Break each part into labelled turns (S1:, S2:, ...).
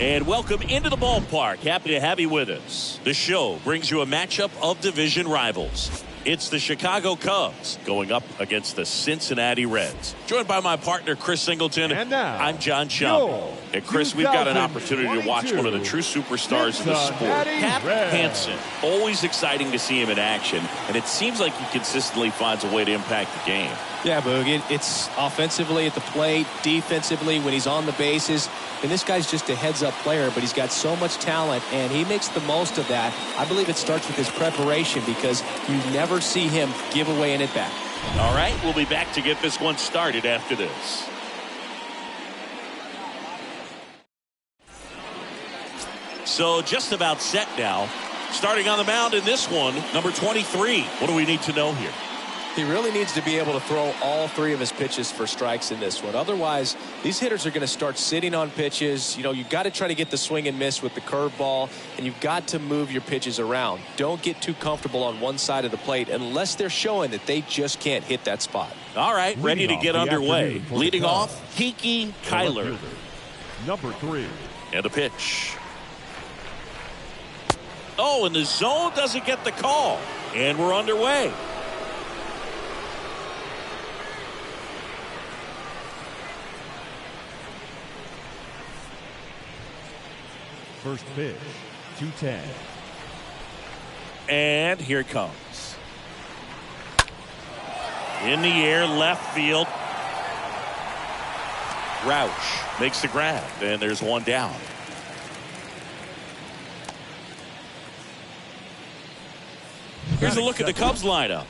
S1: And welcome into the ballpark. Happy to have you with us. The show brings you a matchup of division rivals. It's the Chicago Cubs going up against the Cincinnati Reds. Joined by my partner, Chris Singleton.
S2: And now,
S1: I'm John Schaub. And Chris, we've got an opportunity to watch one of the true superstars of the sport. Cap Hansen. Always exciting to see him in action. And it seems like he consistently finds a way to impact the game.
S3: Yeah, Boog, it's offensively at the plate, defensively when he's on the bases. And this guy's just a heads-up player, but he's got so much talent, and he makes the most of that. I believe it starts with his preparation because you never see him give away an at-bat.
S1: All right, we'll be back to get this one started after this. So just about set now. Starting on the mound in this one, number 23. What do we need to know here?
S3: He really needs to be able to throw all three of his pitches for strikes in this one. Otherwise, these hitters are going to start sitting on pitches. You know, you've got to try to get the swing and miss with the curveball, and you've got to move your pitches around. Don't get too comfortable on one side of the plate unless they're showing that they just can't hit that spot.
S1: All right, ready to get underway. Leading off, Kiki Kyler.
S2: Number 3.
S1: And a pitch. Oh, and the zone doesn't get the call. And we're underway.
S2: First pitch, 210.
S1: And here it comes. In the air, left field. Roush makes the grab, and there's one down. Here's a look at the Cubs lineup.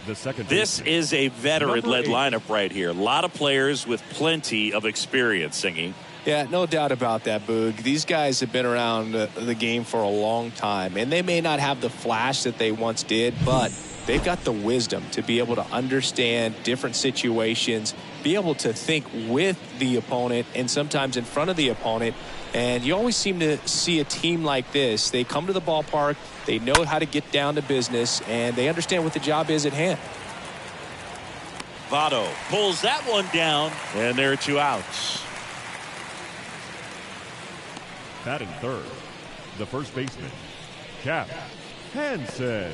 S1: This is a veteran-led lineup right here. A lot of players with plenty of experience singing.
S3: Yeah, no doubt about that, Boog. These guys have been around the game for a long time, and they may not have the flash that they once did, but they've got the wisdom to be able to understand different situations, be able to think with the opponent and sometimes in front of the opponent. And you always seem to see a team like this. They come to the ballpark, they know how to get down to business, and they understand what the job is at hand.
S1: Votto pulls that one down, and there are 2 outs.
S2: Batting third, the first baseman, Cap Hansen.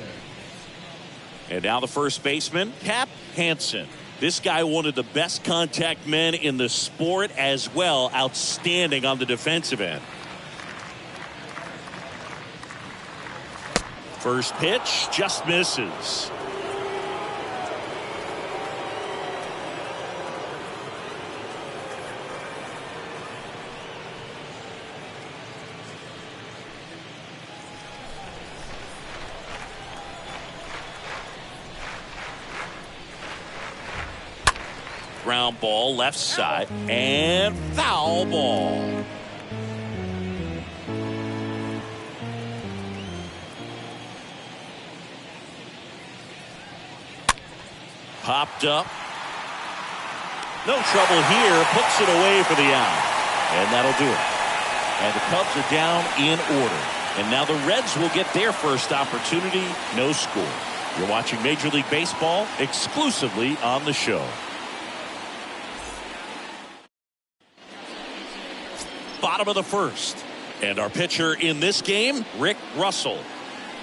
S1: And now the first baseman, Cap Hansen. This guy, one of the best contact men in the sport as well. Outstanding on the defensive end. First pitch just misses. Ground ball left side and foul ball. Popped up. No trouble here. Puts it away for the out. And that'll do it. And the Cubs are down in order. And now the Reds will get their first opportunity. No score. You're watching Major League Baseball exclusively on the show. Bottom of the first. And our pitcher in this game, Rick Russell.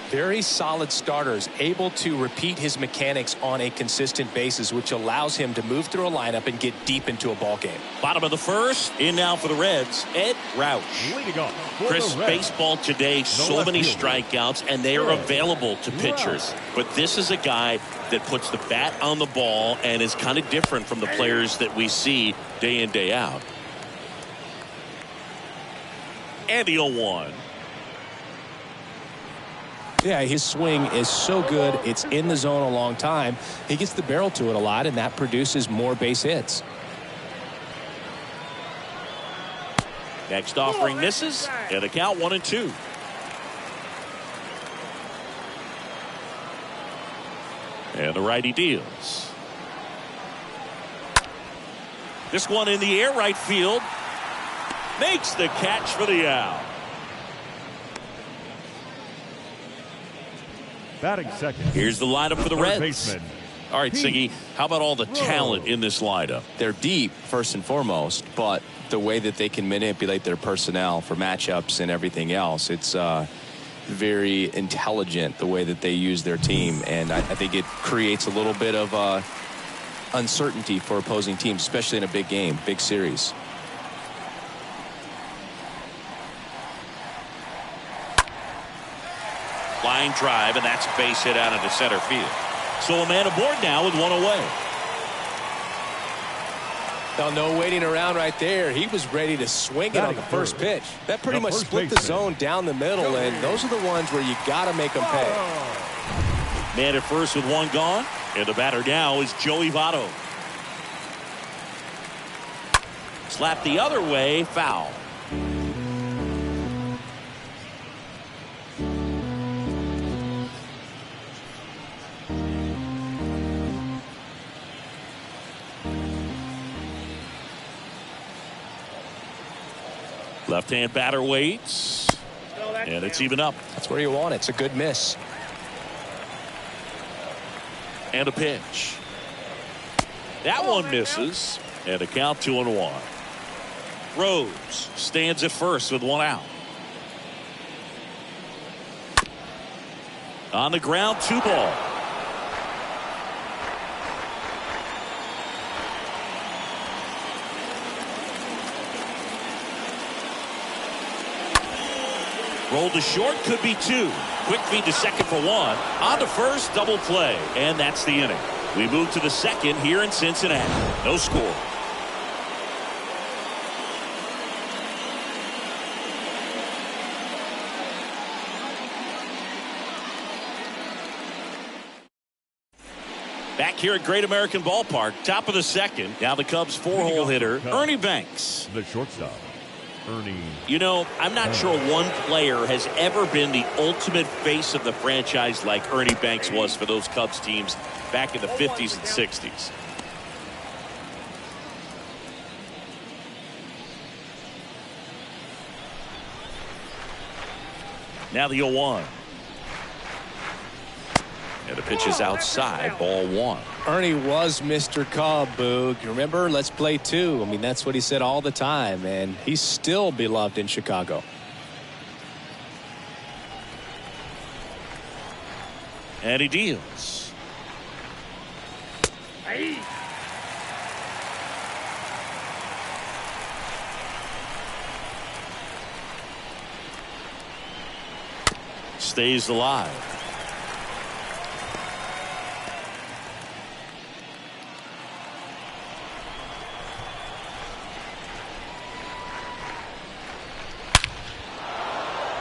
S3: Very solid starters, able to repeat his mechanics on a consistent basis, which allows him to move through a lineup and get deep into a ball game.
S1: Bottom of the first. In now for the Reds, Ed Roush.
S2: Leading off for
S1: Chris,
S2: the Reds,
S1: baseball today, so many strikeouts, and they are available to pitchers. But this is a guy that puts the bat on the ball and is kind of different from the players that we see day in, day out. And the 0-1.
S3: Yeah, his swing is so good. It's in the zone a long time. He gets the barrel to it a lot, and that produces more base hits.
S1: Next offering misses, and the count 1-2. And the righty deals. This one in the air, right field. Makes the catch for the out.
S2: Batting second.
S1: Here's the lineup for the
S2: third
S1: Reds.
S2: Baseman,
S1: All right, Siggy, how about all the talent in this lineup?
S3: They're deep, first and foremost, but the way that they can manipulate their personnel for matchups and everything else, it's very intelligent the way that they use their team. And I think it creates a little bit of uncertainty for opposing teams, especially in a big game, big series.
S1: Line drive, and that's a base hit out into center field. So a man aboard now with one away.
S3: No waiting around right there. He was ready to swing it on the first pitch. That pretty much split the zone down the middle, and those are the ones where you got to make them pay.
S1: Man at first with one gone, and the batter now is Joey Votto. Slap the other way, foul. Left-hand batter waits, and it's even up.
S3: That's where you want it. It's a good miss.
S1: And a pitch. That one misses, and a count 2-1. Rose stands at first with one out. On the ground, 2 ball. Rolled to short, could be 2. Quick feed to second for 1. On to first, double play. And that's the inning. We move to the second here in Cincinnati. No score. Back here at Great American Ballpark, top of the second. Now the Cubs' 4-hole hitter, Ernie Banks.
S2: The shortstop, Ernie.
S1: You know, I'm not sure one player has ever been the ultimate face of the franchise like Ernie Banks was for those Cubs teams back in the 50s and 60s. Now the 0-1. And the pitch is outside, ball 1.
S3: Ernie was Mr. Cub, Boog. Remember, let's play 2. I mean, that's what he said all the time, and he's still beloved in Chicago.
S1: And he deals. Stays alive.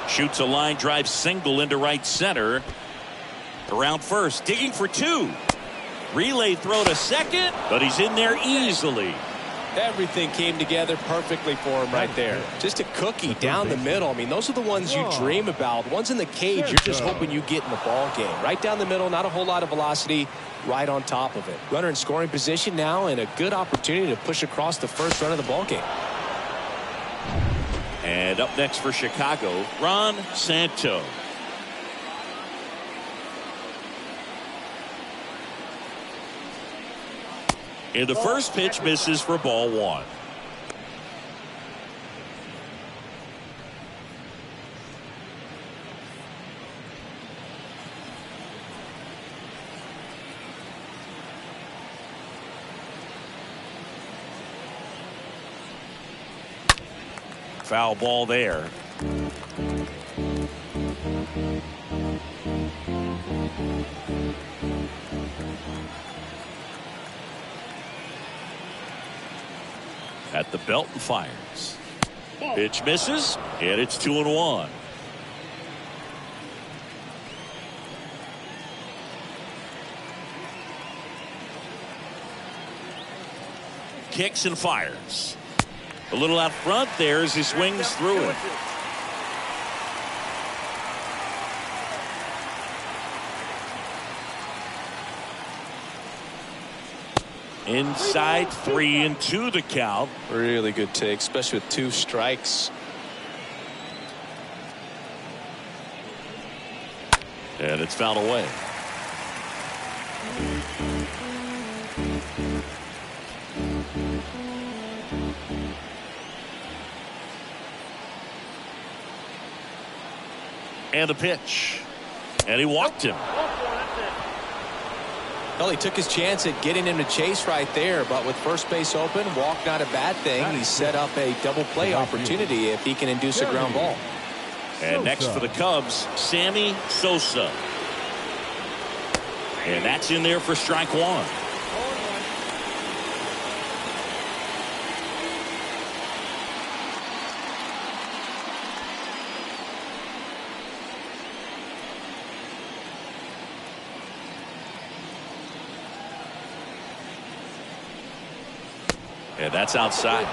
S1: Shoots a line drive single into right center. Around first, digging for 2. Relay throw to second, but he's in there easily.
S3: Everything came together perfectly for him right there. Just a cookie down the middle. I mean, those are the ones you dream about. Ones in the cage, you're just hoping you get in the ball game. Right down the middle, not a whole lot of velocity, right on top of it. Runner in scoring position now, and a good opportunity to push across the first run of the ball game.
S1: And up next for Chicago, Ron Santo. And the first pitch misses for ball 1. Foul ball there. At the belt and fires. Pitch misses, and it's 2-1. Kicks and fires. A little out front there as he swings through it. Inside 3-2 the count.
S3: Really good take, especially with 2 strikes.
S1: And it's fouled away. And the pitch. And he walked him.
S3: Well, he took his chance at getting him to chase right there, but with first base open, walk not a bad thing. He set up a double play opportunity if he can induce a ground ball.
S1: And next for the Cubs, Sammy Sosa. And that's in there for strike one. And that's outside.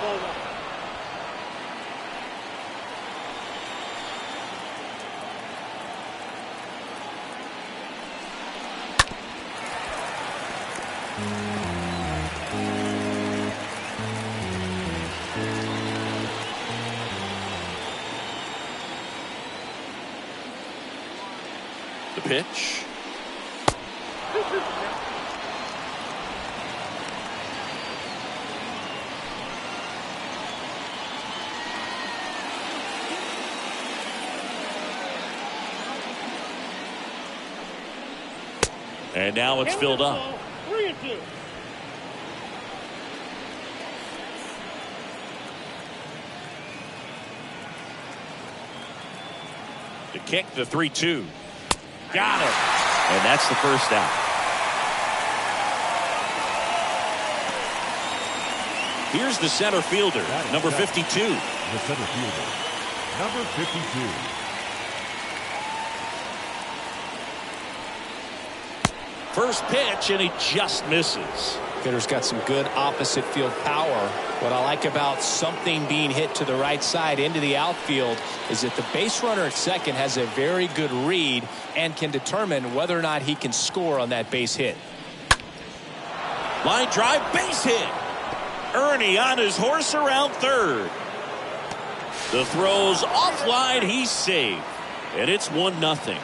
S1: The pitch. And now it's filled up.
S2: 3-2.
S1: To kick the 3-2. Got it. And that's the first out. Here's the center fielder, number 52.
S2: The center fielder, number 52.
S1: First pitch, and he just misses.
S3: Hitter's got some good opposite field power. What I like about something being hit to the right side into the outfield is that the base runner at second has a very good read and can determine whether or not he can score on that base hit.
S1: Line drive, base hit. Ernie on his horse around third. The throw's offline, he's safe. And it's 1-0.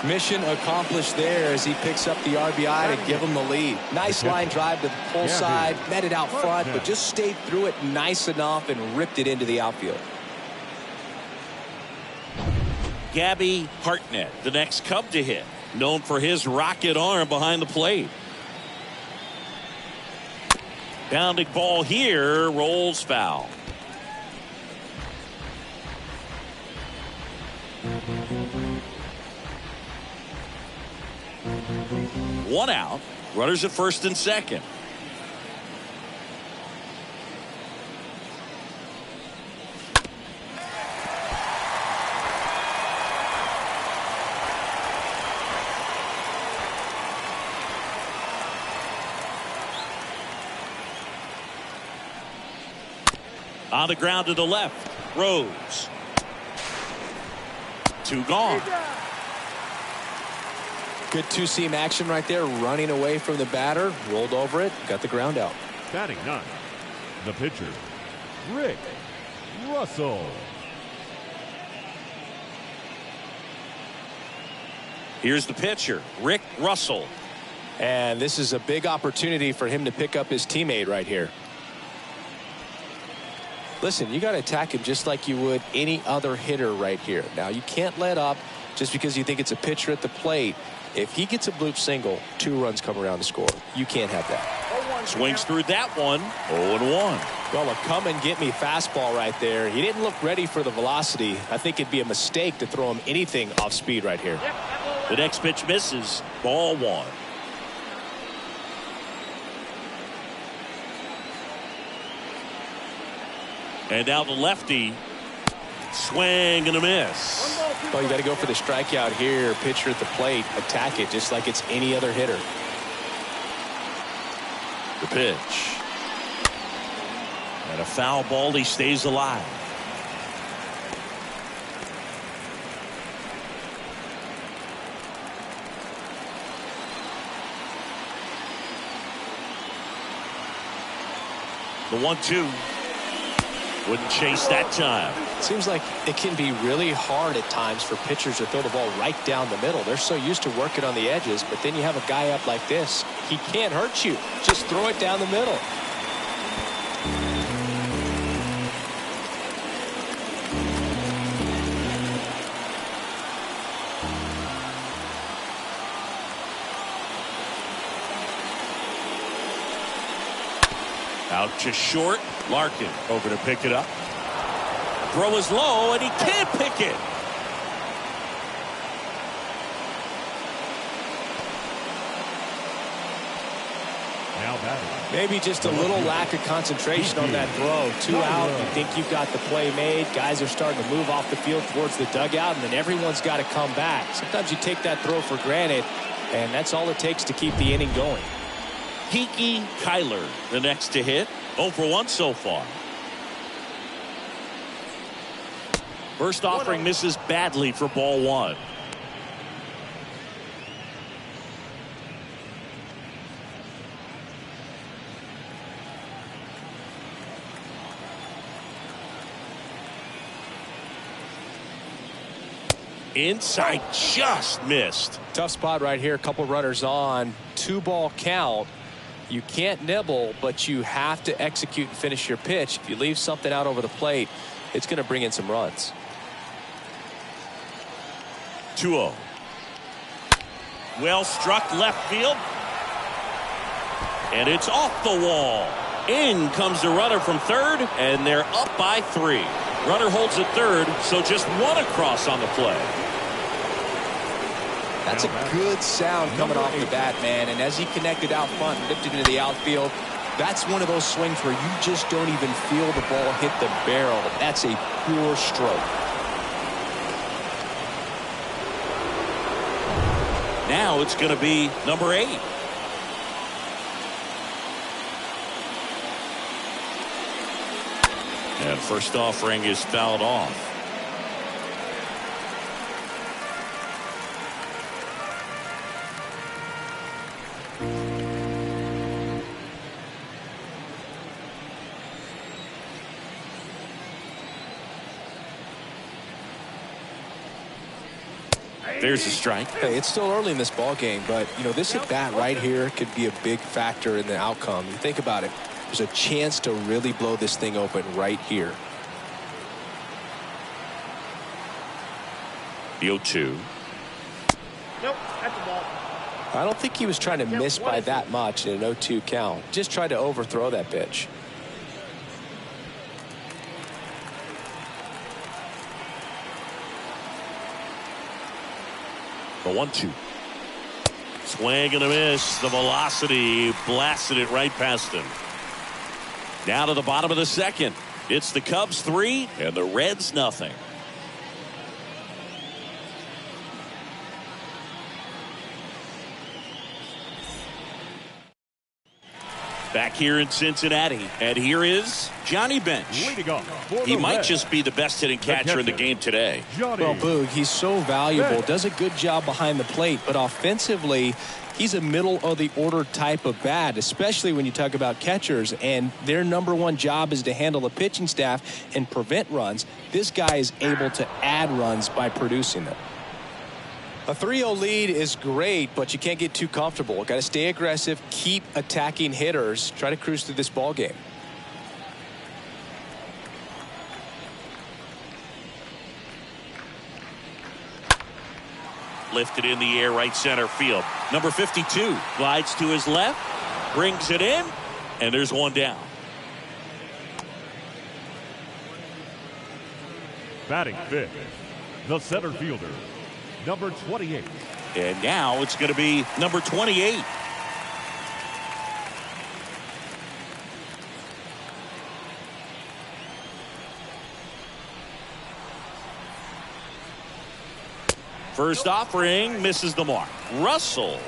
S3: Mission accomplished there as he picks up the RBI to give him the lead. Nice line drive to the pull side, met it out front, but just stayed through it nice enough and ripped it into the outfield.
S1: Gabby Hartnett, the next Cub to hit, known for his rocket arm behind the plate. Bounding ball here, rolls foul. One out. Runners at first and second. On the ground to the left. Rose. 2 gone.
S3: Good two-seam action right there, running away from the batter, rolled over it, got the ground out.
S2: Batting 9, the pitcher, Rick Russell.
S1: Here's the pitcher, Rick Russell.
S3: And this is a big opportunity for him to pick up his teammate right here. Listen, you got to attack him just like you would any other hitter right here. Now, you can't let up just because you think it's a pitcher at the plate. If he gets a bloop single, 2 runs come around to score. You can't have that.
S1: Swings through that one. 0-1.
S3: Well, a come and get me fastball right there. He didn't look ready for the velocity. I think it'd be a mistake to throw him anything off speed right here.
S1: The next pitch misses. Ball 1. And now the lefty. Swing and a miss.
S3: Well, you got to go for the strikeout here. Pitcher at the plate, attack it just like it's any other hitter.
S1: The pitch. And a foul ball. He stays alive. The 1-2. Wouldn't chase that time.
S3: Seems like it can be really hard at times for pitchers to throw the ball right down the middle. They're so used to working on the edges, but then you have a guy up like this. He can't hurt you. Just throw it down the middle.
S1: Out to short. Larkin over to pick it up. Throw is low, and he can't pick it.
S2: Now batting.
S3: Maybe just a little lack of concentration on that throw. 2 out. You think you've got the play made. Guys are starting to move off the field towards the dugout, and then everyone's got to come back. Sometimes you take that throw for granted, and that's all it takes to keep the inning going.
S1: Kiki Kyler, the next to hit. 0 for 1 so far. First offering misses badly for ball 1. Inside, just missed.
S3: Tough spot right here. A couple runners on. 2-ball count. You can't nibble, but you have to execute and finish your pitch. If you leave something out over the plate, it's going to bring in some runs.
S1: 2-0. Well struck left field. And it's off the wall. In comes the runner from third, and they're up by 3. Runner holds at third, so just 1 across on the play.
S3: That's a good sound coming off the bat, man. And as he connected out front and lifted into the outfield, that's one of those swings where you just don't even feel the ball hit the barrel. That's a pure stroke.
S1: Now it's going to be number 8. And first offering is fouled off. There's a strike.
S3: Hey, it's still early in this ball game, but you know, this at bat right here could be a big factor in the outcome. You think about it. There's a chance to really blow this thing open right here.
S1: The 0-2.
S4: Nope, that's the ball.
S3: I don't think he was trying to miss by that much in an 0-2 count. Just tried to overthrow that pitch.
S1: The 1-2. Swing and a miss. The velocity blasted it right past him. Now to the bottom of the second. It's the Cubs 3 and the Reds nothing. Back here in Cincinnati, and here is Johnny Bench. He might just be the best hitting catcher in the game today.
S3: Well, Boog, he's so valuable, does a good job behind the plate, but offensively, he's a middle of the order type of bat, especially when you talk about catchers, and their #1 job is to handle the pitching staff and prevent runs. This guy is able to add runs by producing them. A 3-0 lead is great, but you can't get too comfortable. Got to stay aggressive, keep attacking hitters, try to cruise through this ball game.
S1: Lifted in the air, right center field. Number 52 glides to his left, brings it in, and there's 1 down.
S2: Batting 5th, the center fielder, number 28.
S1: And now it's going to be number 28. First offering misses the mark. Russell,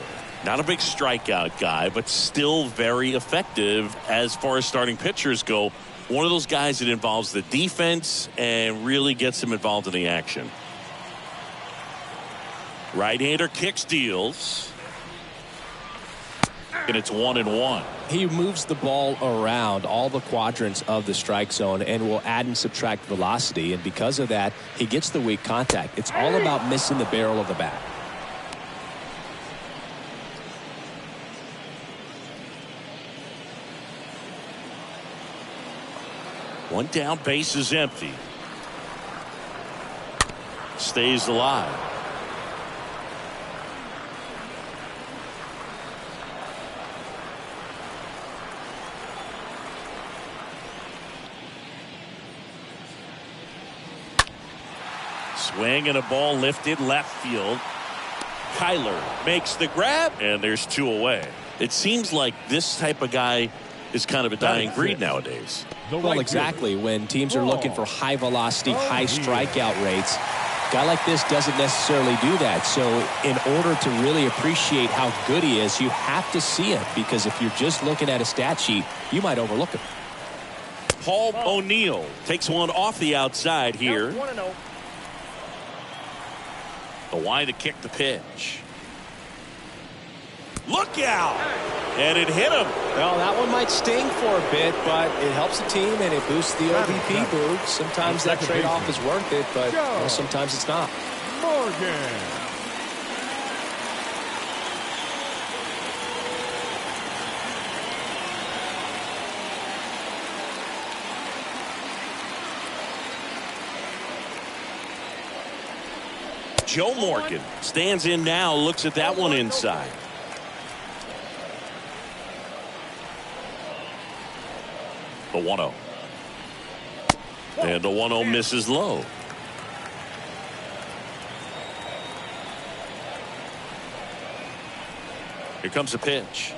S1: not a big strikeout guy, but still very effective as far as starting pitchers go. One of those guys that involves the defense and really gets him involved in the action. Right-hander kicks, deals. And it's 1-1.
S3: He moves the ball around all the quadrants of the strike zone and will add and subtract velocity. And because of that, he gets the weak contact. It's all about missing the barrel of the bat.
S1: One down, base is empty. Stays alive. Swing and a ball lifted left field. Kyler makes the grab, and there's 2 away. It seems like this type of guy is kind of a dying breed nowadays.
S3: Well, exactly. When teams are looking for high velocity, high strikeout rates, a guy like this doesn't necessarily do that. So in order to really appreciate how good he is, you have to see it, because if you're just looking at a stat sheet, you might overlook him.
S1: Paul O'Neill takes one off the outside here.
S4: 1-0.
S1: The wind to kick the pitch. Look out! And it hit him.
S3: Well, that one might sting for a bit, but it helps the team and it boosts the OBP boog. Sometimes that trade-off is worth it, but sometimes it's not.
S2: Morgan.
S1: Joe Morgan stands in now, looks at that one inside. The 1-0. And the 1-0 misses low. Here comes the pitch.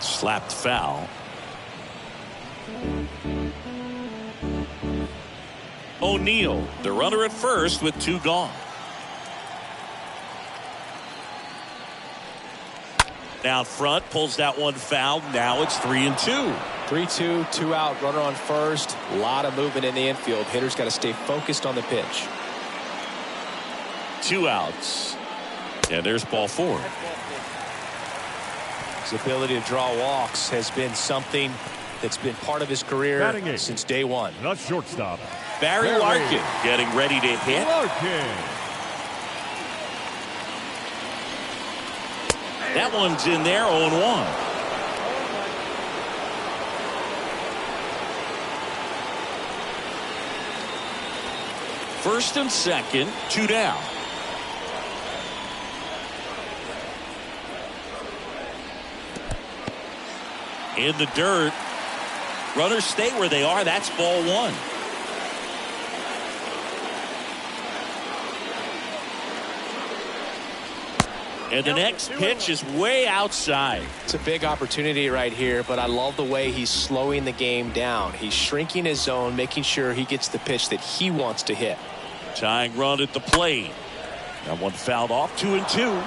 S1: Slapped foul. O'Neill, the runner at first with 2 gone. Down front, pulls that one foul. Now it's 3-2.
S3: 3-2, 2 out, runner on first. A lot of movement in the infield. Hitter's got to stay focused on the pitch.
S1: 2 outs. And there's ball 4.
S3: His ability to draw walks has been something that's been part of his career since day one.
S2: The shortstop,
S1: Barry Larkin getting ready to hit. That one's in there, 0-1. First and second, 2 down. In the dirt. Runners stay where they are. That's ball 1. And the next pitch is way outside.
S3: It's a big opportunity right here, but I love the way he's slowing the game down. He's shrinking his zone, making sure he gets the pitch that he wants to hit.
S1: Tying run at the plate. That one fouled off. 2-2.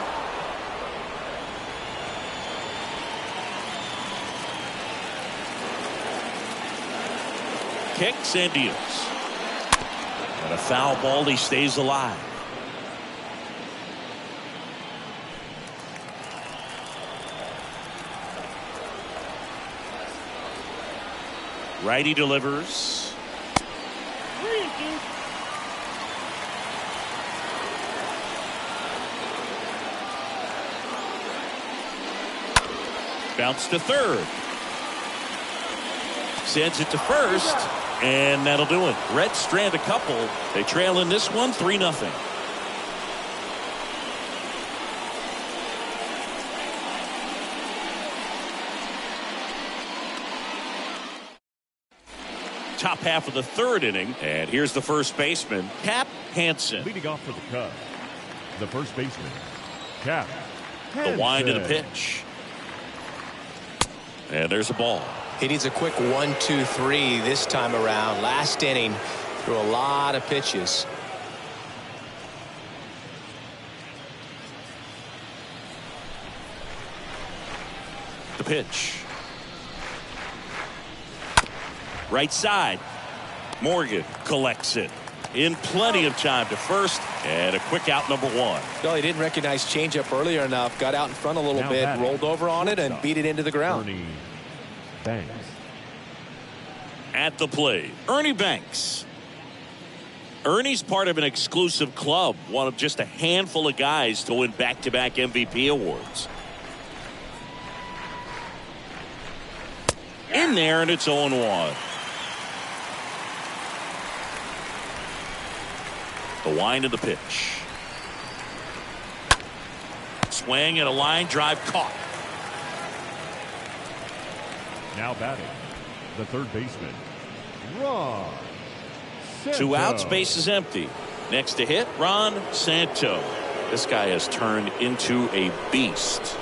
S1: Kicks and deals. And a foul ball. He stays alive. Righty delivers.
S4: 3-2.
S1: Bounce to third. Sends it to first. And that'll do it. Reds strand a couple. They trail in this one 3-0. Top half of the 3rd inning. And here's the first baseman, Cap Hansen.
S2: Leading off for the Cubs, the first baseman, Cap
S1: The wind of the pitch. And there's a ball.
S3: He needs a quick 1-2-3 this time around. Last inning, threw a lot of pitches.
S1: pitch. Right side. Morgan collects it in plenty of time to first, and a quick out, number one.
S3: No, he didn't recognize changeup earlier enough. Got out in front a little
S2: Now
S3: bit,
S2: batting,
S3: rolled over on it, and beat it into the ground.
S2: Ernie Banks.
S1: At the plate, Ernie Banks. Ernie's part of an exclusive club, one of just a handful of guys to win back-to-back MVP awards. In there, and it's 0-1. The wind of the pitch. Swing and a line drive caught.
S2: Now batting, the third baseman, Ron Santo.
S1: 2 outs, base is empty. Next to hit, Ron Santo. This guy has turned into a beast.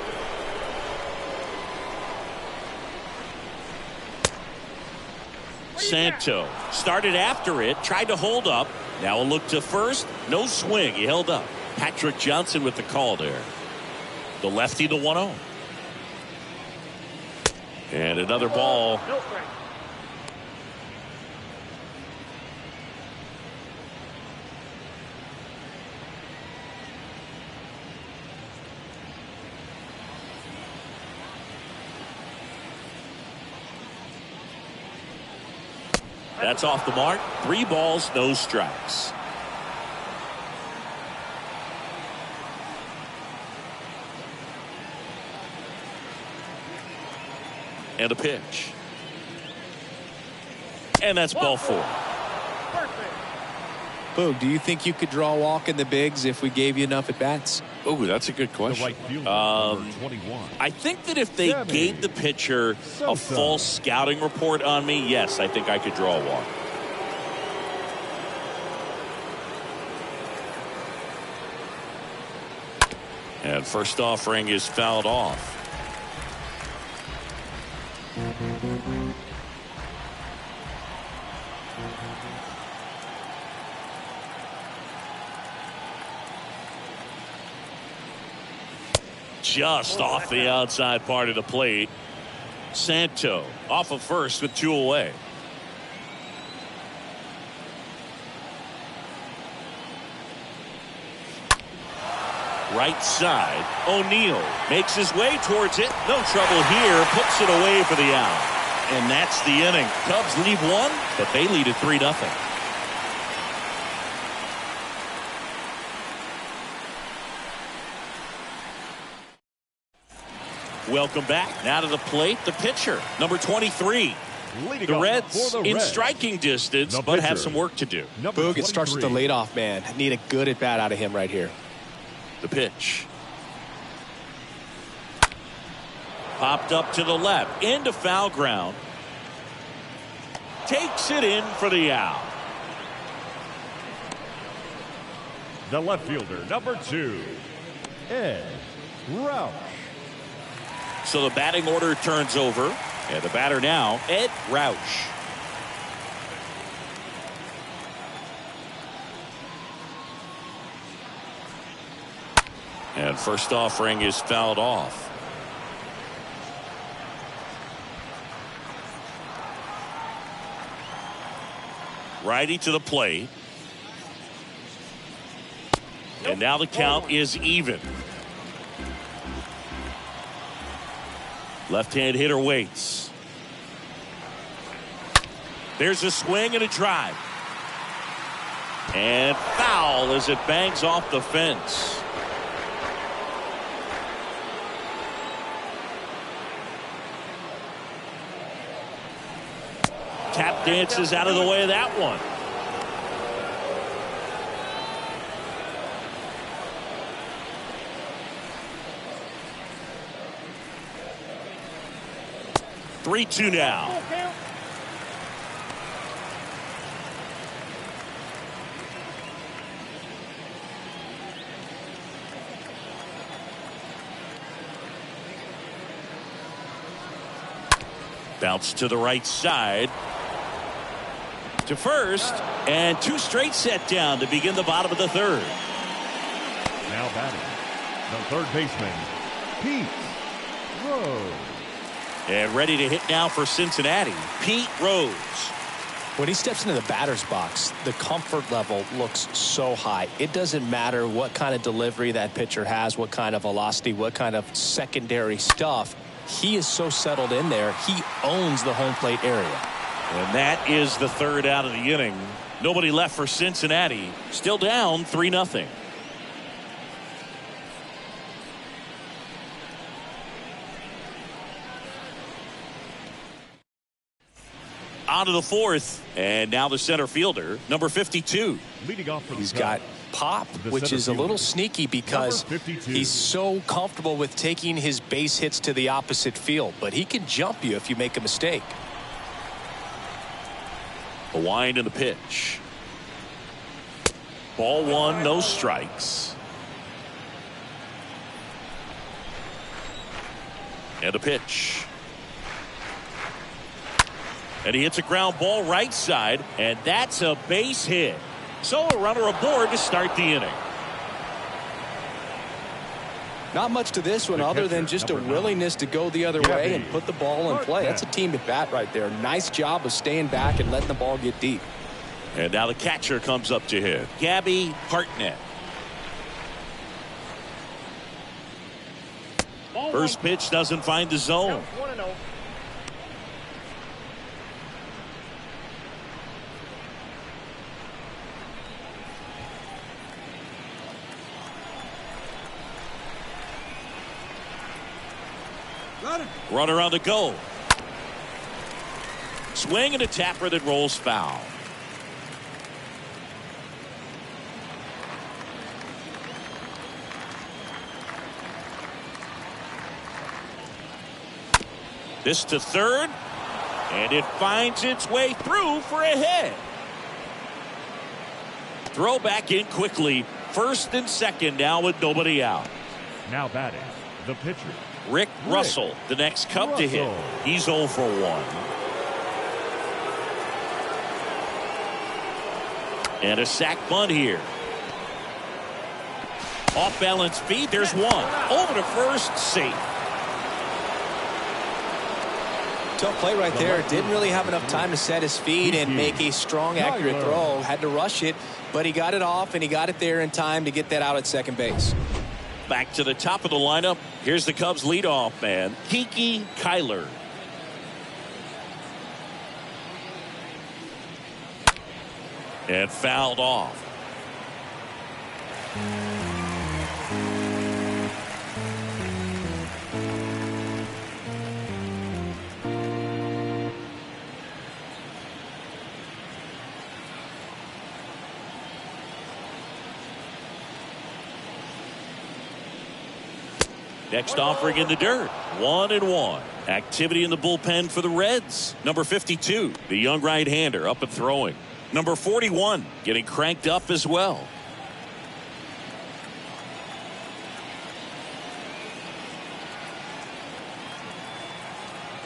S1: Santo started after it, tried to hold up. Now a look to first. No swing. He held up. Patrick Johnson with the call there. The lefty, the 1-0. And another ball.
S4: No strike.
S1: That's off the mark. 3 balls, no strikes. And a pitch. And that's ball 4.
S4: Perfect.
S3: Boog, do you think you could draw a walk in the bigs if we gave you enough at bats?
S1: Oh, that's a good
S2: The
S1: question.
S2: right fielder, number 21.
S1: I think that if they
S2: Sammy
S1: gave the pitcher a
S2: Sosa.
S1: false scouting report on me, yes, I think I could draw a walk. And first offering is fouled off. Just off the outside part of the plate. Santo off of first with 2 away. Right side. O'Neill makes his way towards it. No trouble here. Puts it away for the out. And that's the inning. Cubs lead 1, but they lead at 3-0. Welcome back. Now to the plate, the pitcher, number 23.
S2: Leading
S1: The
S2: off
S1: Reds
S2: for the
S1: in
S2: Reds,
S1: striking distance,
S2: the
S1: but have
S2: pitcher,
S1: some work to do.
S2: number
S3: Boog, it starts with the
S2: 23.
S3: leadoff man. Need a good at bat out of him right here.
S1: The pitch. Popped up to the left, into foul ground. Takes it in for the out.
S2: The left fielder, number 2, Ed Roush.
S1: So the batting order turns over. And the batter now, Ed Roush. And first offering is fouled off. Righty to the plate. And now the count is even. Left-hand hitter waits. There's a swing and a drive. And foul as it bangs off the fence. Tap dances out of the way of that one. Three-two now.
S4: Full count.
S1: Bounce to the right side. To first. And 2 straight set down to begin the bottom of the 3rd.
S2: Now batting, the third baseman, Pete Rose.
S1: And ready to hit now for Cincinnati, Pete Rose.
S3: When he steps into the batter's box, the comfort level looks so high. It doesn't matter what kind of delivery that pitcher has, what kind of velocity, what kind of secondary stuff. He is so settled in there. He owns the home plate area.
S1: And that is the third out of the inning. Nobody left for Cincinnati. Still down 3-0. On to the fourth, and now the center fielder, number 52.
S2: Leading off for the
S3: He's
S2: Cubs,
S3: got pop, which is a little sneaky because he's so comfortable with taking his base hits to the opposite field, but he can jump you if you make a mistake.
S1: The wind and the pitch. Ball one, no strikes. And the pitch. And he hits a ground ball right side, and that's a base hit. So a runner aboard to start the inning.
S3: Not much to this one other than just a willingness to go the other way and put the ball in play. That's a team at bat right there. Nice job of staying back and letting the ball get deep.
S1: And now the catcher comes up to hit, Gabby Hartnett. First pitch doesn't find the zone.
S4: 1-0.
S1: Runner on the go. Swing and a tapper that rolls foul. This to third, and it finds its way through for a hit. Throw back in quickly. First and second now with nobody out.
S2: Now batting, the pitcher,
S1: Rick Russell, the next Cub to hit. He's 0 for 1. And a sac bunt here. Off balance feet. There's one. Over to first, safe.
S3: Tough play right there. Didn't really have enough time to set his feet and make a strong, accurate throw. Had to rush it, but he got it off and he got it there in time to get that out at second base.
S1: Back to the top of the lineup. Here's the Cubs leadoff man, Kiki Kyler. And fouled off. Next offering in the dirt. 1-1. Activity in the bullpen for the Reds. Number 52, the young right-hander, up and throwing. Number 41, getting cranked up as well.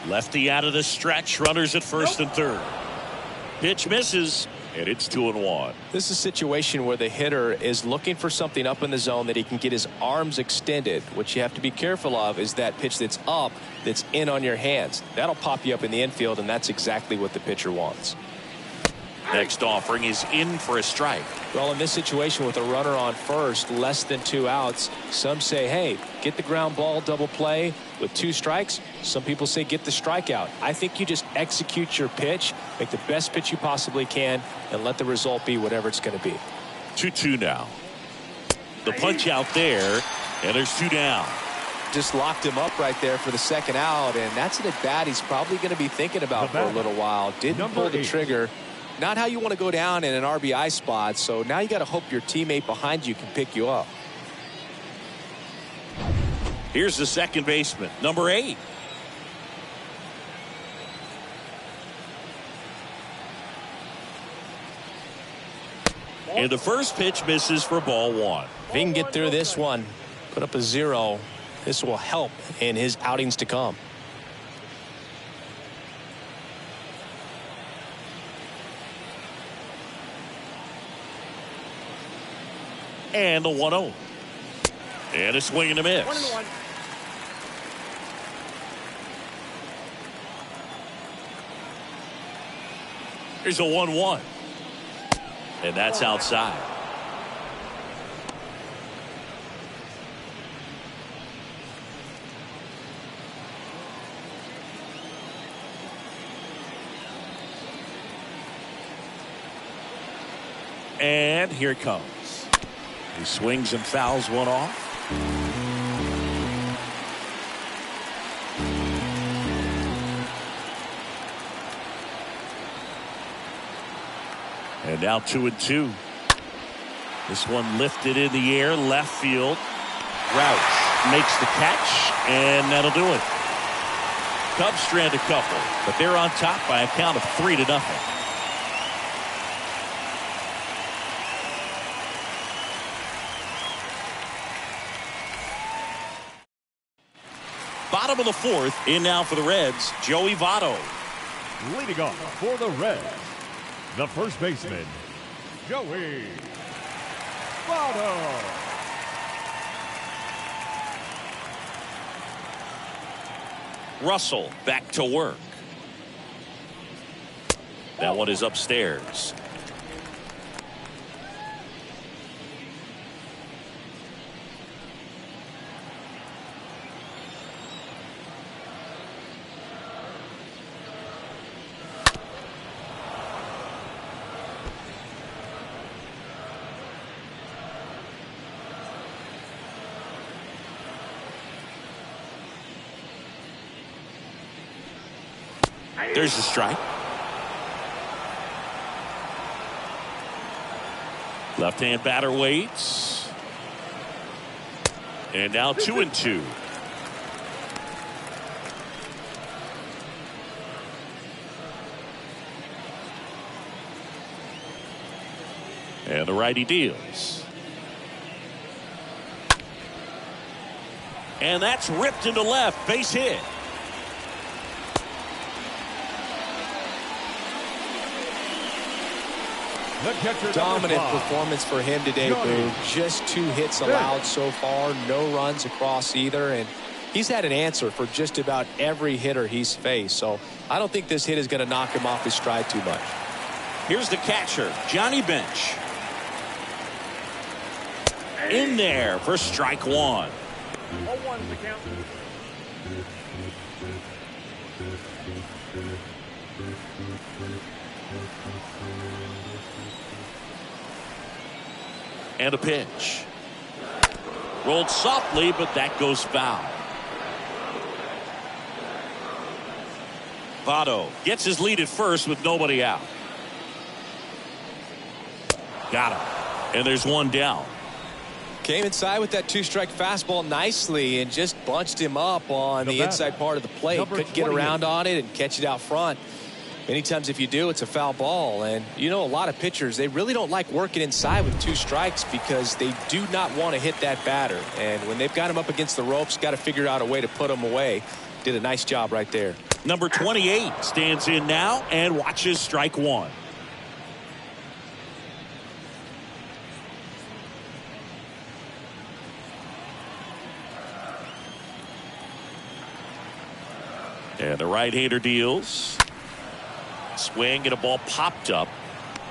S1: Lefty out of the stretch. Runners at first and third. Pitch misses. And it's 2-1.
S3: This is a situation where the hitter is looking for something up in the zone that he can get his arms extended. What you have to be careful of is that pitch that's up, that's in on your hands. That'll pop you up in the infield, and that's exactly what the pitcher wants.
S1: Next offering is in for a strike.
S3: Well, in this situation with a runner on first, less than 2 outs, some say, hey, get the ground ball, double play with 2 strikes. Some people say get the strikeout. I think you just execute your pitch, make the best pitch you possibly can, and let the result be whatever it's going to be.
S1: 2-2 now. The punch out there, and there's 2 down.
S3: Just locked him up right there for the second out, and that's an at-bat he's probably going to be thinking about for a little while. Didn't pull the trigger. Not how you want to go down in an RBI spot, so now you got to hope your teammate behind you can pick you up.
S1: Here's the second baseman, number 8. And the first pitch misses for ball 1.
S3: If he can get through this one, put up a 0, this will help in his outings to come.
S1: And the 1-0. And a swing and a miss.
S4: 1-1.
S1: Here's a 1-1. And that's outside. And here it comes. He swings and fouls one off. And now 2-2. This one lifted in the air, left field. Rouch makes the catch, and that'll do it. Cubs strand a couple, but they're on top by a count of 3-0. Bottom of the fourth, in now for the Reds, Joey Votto.
S2: Leading off for the Reds, the first baseman, Joey Votto.
S1: Russell back to work. That one is upstairs. There's the strike. Left-hand batter waits. And now 2-2. And the righty deals. And that's ripped into left. Base hit.
S3: Dominant performance for him today, Boo. Just 2 hits allowed so far, no runs across either, and he's had an answer for just about every hitter he's faced. So I don't think this hit is going to knock him off his stride too much.
S1: Here's the catcher, Johnny Bench. In there for strike one.
S4: 0-1's the count.
S1: And a pitch. Rolled softly, but that goes foul. Votto gets his lead at first with nobody out. Got him. And there's one down.
S3: Came inside with that 2-strike fastball nicely and just bunched him up on the inside part of the plate. Couldn't get around on it and catch it out front. Many times if you do, it's a foul ball. And you know, a lot of pitchers, they really don't like working inside with 2 strikes because they do not want to hit that batter. And when they've got him up against the ropes, got to figure out a way to put him away. Did a nice job right there.
S1: Number 28 stands in now and watches strike one. And the right-hander deals. Swing and a ball popped up.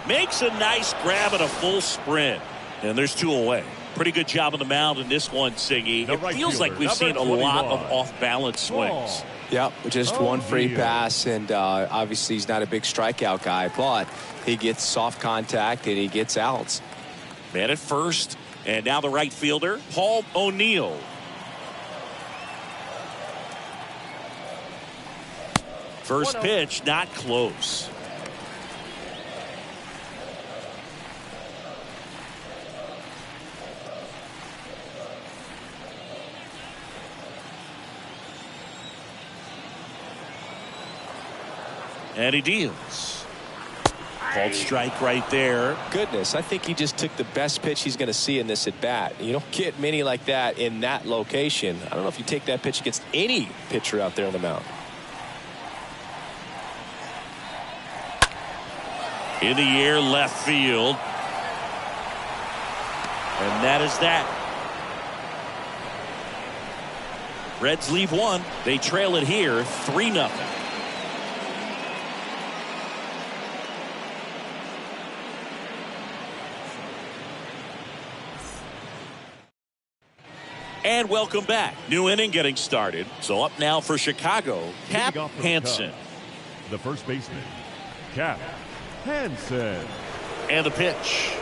S1: Makes a nice grab and a full sprint. And there's 2 away. Pretty good job on the mound in this one, Siggy. It feels like we've seen a lot of off-balance swings.
S3: Yep, just one free pass, and obviously he's not a big strikeout guy, but he gets soft contact and he gets outs.
S1: Man at first, and now the right fielder, Paul O'Neill. First pitch, not close. And he deals. Called strike right there.
S3: Goodness, I think he just took the best pitch he's going to see in this at bat. You don't get many like that in that location. I don't know if you take that pitch against any pitcher out there on the mound.
S1: In the air, left field. And that is that. Reds leave one. They trail it here 3-0. And welcome back. New inning getting started. So up now for Chicago, Cap Hansen.
S2: The first baseman, Cap Hansen.
S1: And the pitch.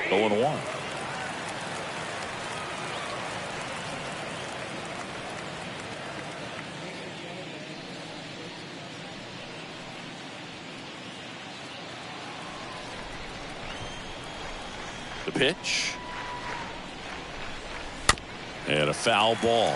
S1: 0-1. The pitch. And a foul ball.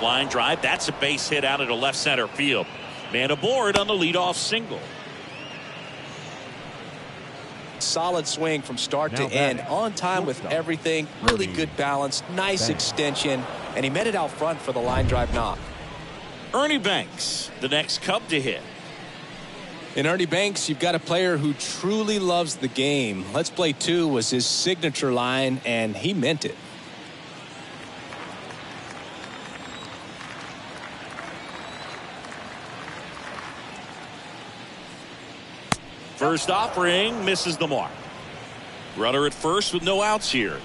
S1: Line drive. That's a base hit out into left center field. Man aboard on the leadoff single.
S3: Solid swing from start to end, on time with everything, really good balance, nice extension, and he met it out front for the line drive knock.
S1: Ernie Banks, the next Cub to hit.
S3: In Ernie Banks, you've got a player who truly loves the game. Let's play two was his signature line, and he meant it.
S1: First offering misses the mark. Runner at first with no outs here.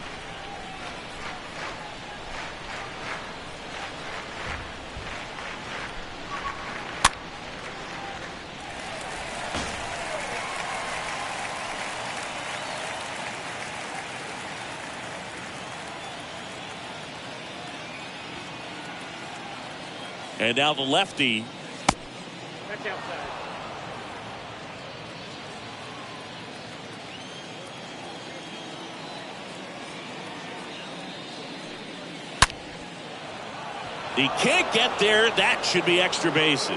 S1: And now the lefty.
S4: That's outside.
S1: He can't get there. That should be extra bases.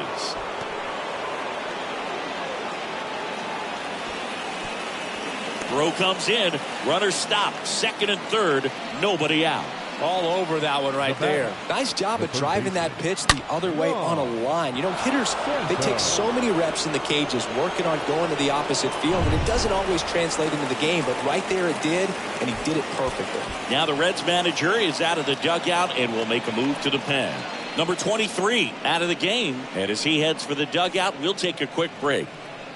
S1: Throw comes in. Runner stopped. Second and third. Nobody out.
S3: All over that one right there. Nice job of driving that pitch the other way on a line. You know, hitters, they take so many reps in the cages working on going to the opposite field, and it doesn't always translate into the game, but right there it did, and he did it perfectly.
S1: Now the Reds manager is out of the dugout and will make a move to the pen. Number 23 out of the game, and as he heads for the dugout, we'll take a quick break.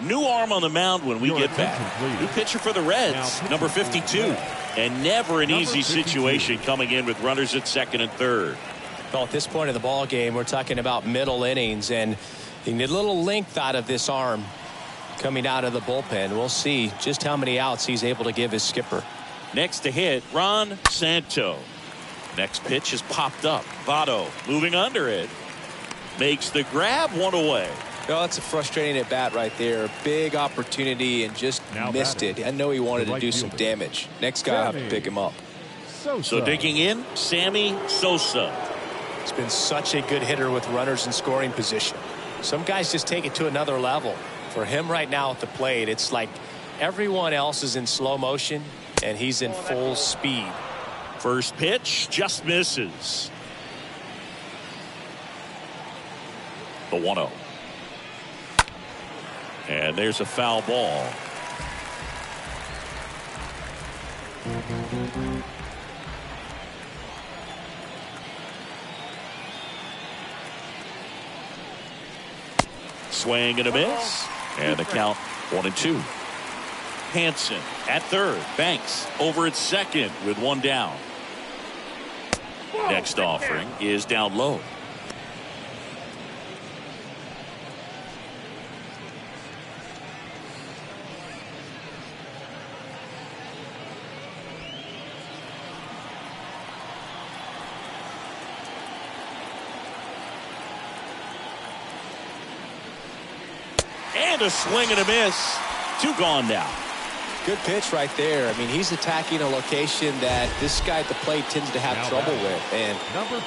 S1: New arm on the mound when we get back. New pitcher for the Reds, number 52. And never an easy situation coming in with runners at second and third.
S3: Well, at this point in the ball game, we're talking about middle innings, and you need a little length out of this arm coming out of the bullpen. We'll see just how many outs he's able to give his skipper.
S1: Next to hit, Ron Santo. Next pitch is popped up. Votto moving under it. Makes the grab, one away.
S3: Oh, that's a frustrating at bat right there. Big opportunity and just missed it. I know he wanted to do some damage. Next guy will have to pick him up.
S1: So digging in, Sammy Sosa.
S3: He's been such a good hitter with runners in scoring position. Some guys just take it to another level. For him right now at the plate, it's like everyone else is in slow motion and he's in full speed.
S1: First pitch just misses. The 1-0. And there's a foul ball. Swing and a miss. And the count 1-2. Hansen at third. Banks over at second with one down. Next offering is down low. And a swing and a miss. Two gone now.
S3: Good pitch right there. I mean, he's attacking a location that this guy at the plate tends to have trouble with. And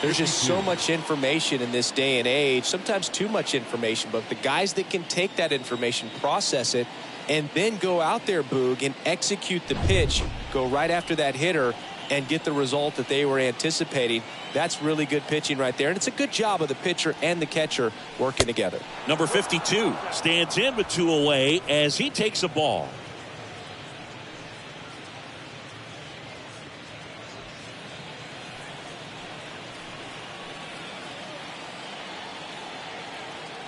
S3: there's just so much information in this day and age, sometimes too much information. But the guys that can take that information, process it, and then go out there, Boog, and execute the pitch, go right after that hitter, and get the result that they were anticipating. That's really good pitching right there. And it's a good job of the pitcher and the catcher working together.
S1: Number 52 stands in with two away as he takes a ball.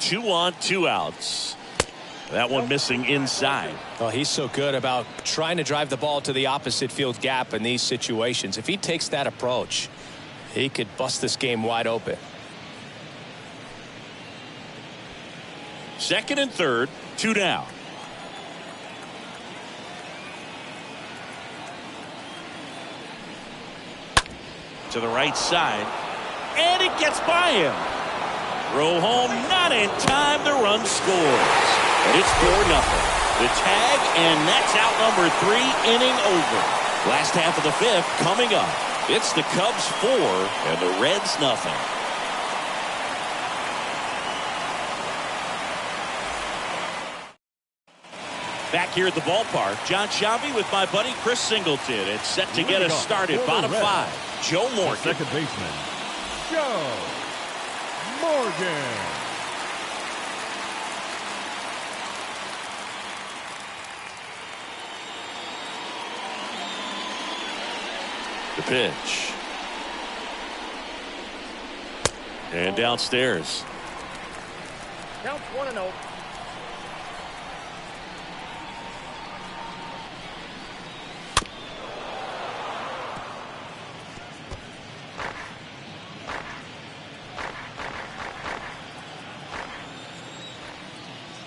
S1: 2 on, 2 outs. That one missing inside.
S3: Well, he's so good about trying to drive the ball to the opposite field gap in these situations. If he takes that approach, he could bust this game wide open.
S1: Second and third, 2 down. To the right side, and it gets by him. Throw home, not in time. The run scores, and it's 4-0. The tag, and that's out number 3, inning over. Last half of the 5th coming up. It's the Cubs 4 and the Reds nothing. Back here at the ballpark, John Shabby with my buddy Chris Singleton. It's set to get us started. Bottom 5, Joe Morgan.
S2: Second baseman, Joe Morgan.
S1: The pitch. And downstairs.
S4: Counts 1-0.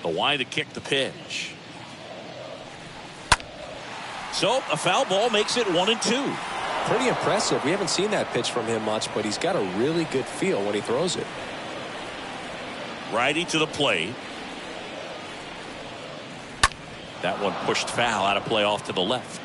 S1: The wide to kick the pitch. So a foul ball makes it 1-2.
S3: Pretty impressive. We haven't seen that pitch from him much, but he's got a really good feel when he throws it.
S1: Righty to the plate. That one pushed foul, out of play off to the left.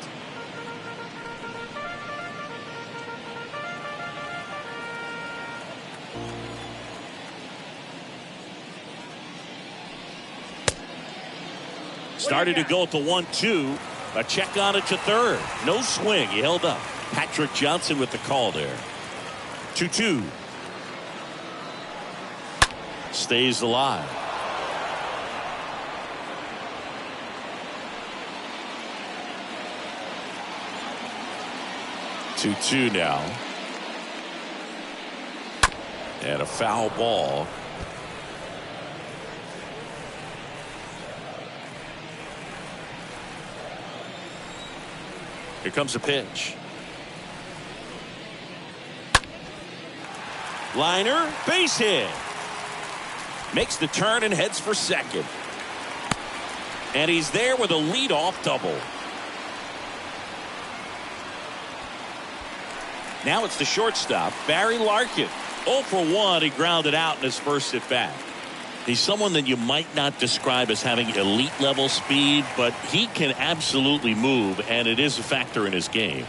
S1: Started to go at the 1-2. A check on it to third. No swing. He held up. Patrick Johnson with the call there. 2-2. Stays alive. Two now. And a foul ball. Here comes a pitch. Liner, base hit. Makes the turn and heads for second. And he's there with a leadoff double. Now it's the shortstop, Barry Larkin. 0 for 1, he grounded out in his first at bat. He's someone that you might not describe as having elite level speed, but he can absolutely move, and it is a factor in his game.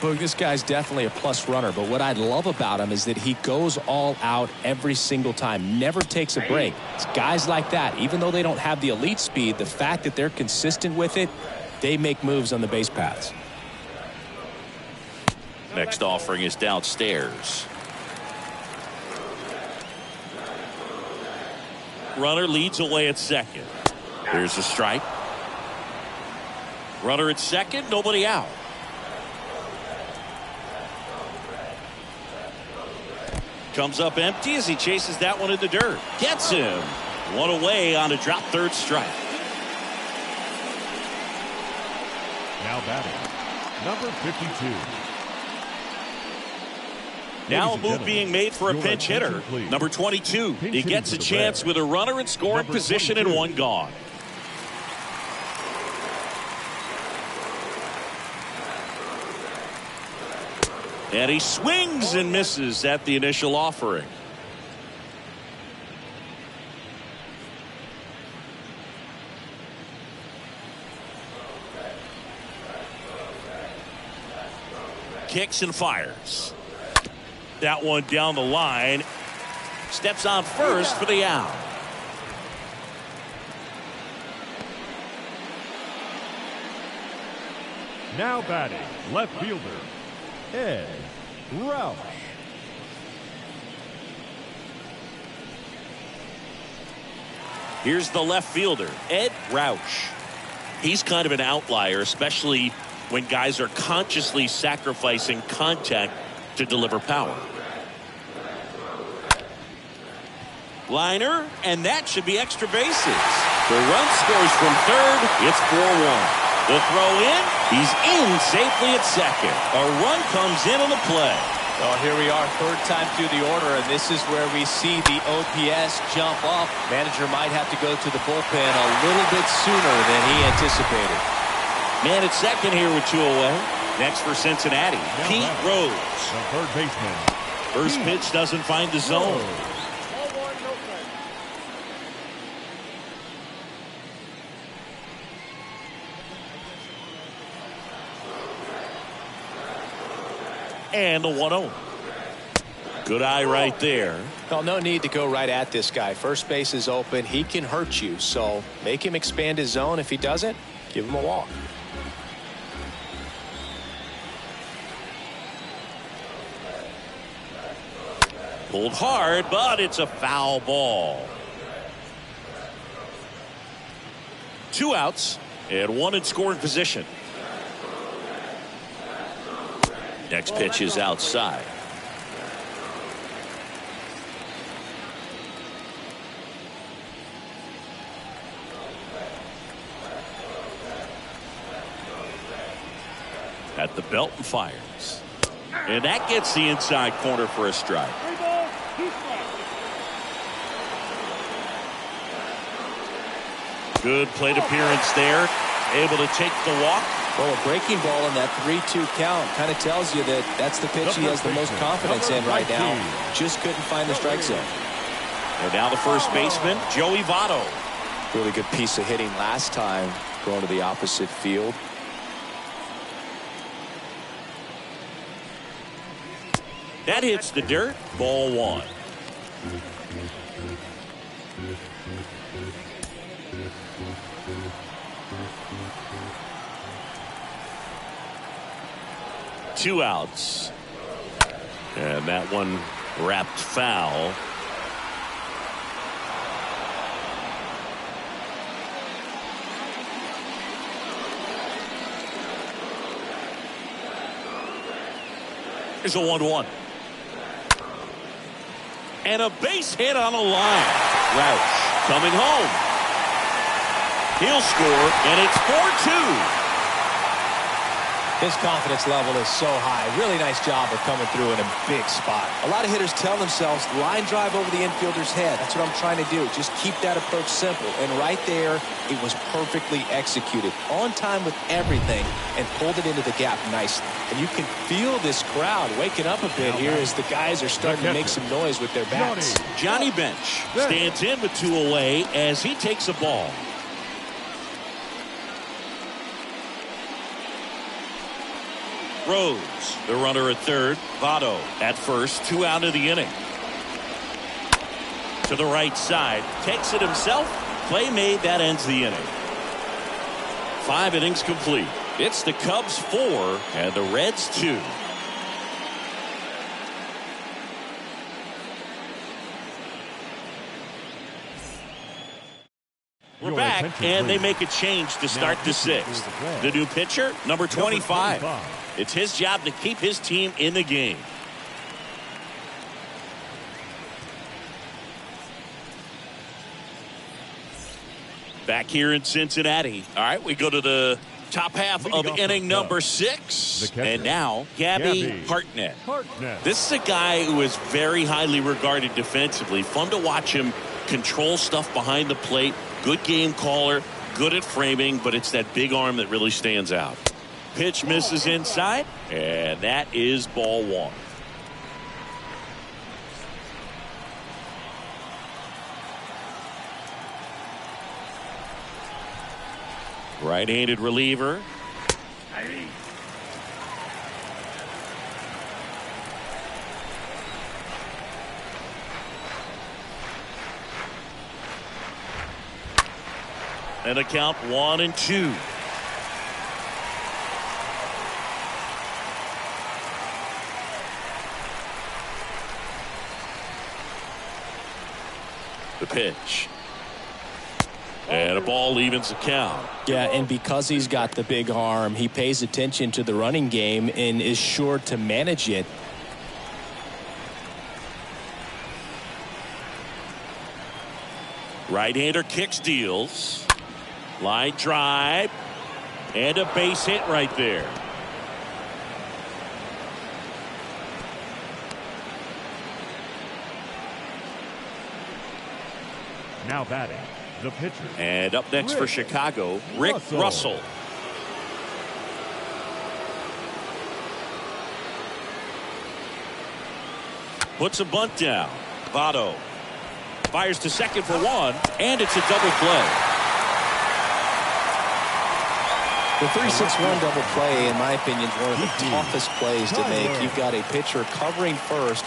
S3: Boog, this guy's definitely a plus runner, but what I love about him is that he goes all out every single time, never takes a break. It's guys like that, even though they don't have the elite speed, the fact that they're consistent with it, they make moves on the base paths.
S1: Next offering is downstairs. Runner leads away at second. There's a strike. Runner at second, nobody out. Comes up empty as he chases that one in the dirt. Gets him. One away on a drop third strike.
S2: Now batting, number 52.
S1: Now a move being made for a pinch hitter. Number 22. He gets a chance with a runner in scoring position and one gone. And he swings and misses at the initial offering. Kicks and fires. That one down the line. Steps on first for the out.
S2: Now batting, left fielder, Ed Roush.
S1: Here's the left fielder, Ed Roush. He's kind of an outlier, especially when guys are consciously sacrificing contact to deliver power. Liner, and that should be extra bases. The run scores from third. It's 4-1. The throw in. He's in safely at second. A run comes in on the play.
S3: Well, here we are, third time through the order, and this is where we see the OPS jump up. Manager might have to go to the bullpen a little bit sooner than he anticipated.
S1: Man at second here with 2 away. Next for Cincinnati, Pete Rose.
S2: The third baseman.
S1: First pitch doesn't find the zone. And the 1-0. Good eye right there.
S3: Well, no need to go right at this guy. First base is open. He can hurt you. So make him expand his zone. If he doesn't, give him a walk.
S1: Pulled hard, but it's a foul ball. 2 outs and 1 in scoring position. Next pitch is outside. At the belt and fires. And that gets the inside corner for a strike. Good plate appearance there. Able to take the walk.
S3: Well, a breaking ball in that 3-2 count kind of tells you that that's the pitch he has the most confidence in right now. Just couldn't find the strike zone.
S1: And now the first baseman, Joey Votto.
S3: Really good piece of hitting last time, going to the opposite field.
S1: That hits the dirt. Ball 1. Two outs. And that one wrapped foul. Here's a 1-1. And a base hit on the line. Roush coming home. He'll score, and it's 4-2.
S3: His confidence level is so high. Really nice job of coming through in a big spot. A lot of hitters tell themselves, line drive over the infielder's head. That's what I'm trying to do. Just keep that approach simple. And right there, it was perfectly executed. On time with everything, and pulled it into the gap nicely. And you can feel this crowd waking up a bit here as the guys are starting to make some noise with their bats.
S1: Johnny Bench stands in with 2 away as he takes a ball. Rose, the runner at third. Votto at first. 2 out of the inning. To the right side. Takes it himself. Play made. That ends the inning. 5 innings complete. It's the Cubs 4 and the Reds 2. We're back, and they make a change to start the 6th. The new pitcher, number 25. It's his job to keep his team in the game. Back here in Cincinnati. All right, we go to the top half of inning number 6. And now, Gabby Hartnett. This is a guy who is very highly regarded defensively. Fun to watch him control stuff behind the plate. Good game caller, good at framing, but it's that big arm that really stands out. Pitch misses inside, and that is ball 1. Right-handed reliever. And a count 1-2. The pitch. And a ball evens the count.
S3: Yeah, and because he's got the big arm, he pays attention to the running game and is sure to manage it.
S1: Right-hander kicks, deals. Line drive. And a base hit right there.
S2: Now batting, the pitcher.
S1: And up next for Chicago, Rick Russell. Puts a bunt down. Votto fires to second for one, and it's a double play.
S3: The 3-6-1 double play, in my opinion, is one of the toughest plays to make. You've got a pitcher covering first,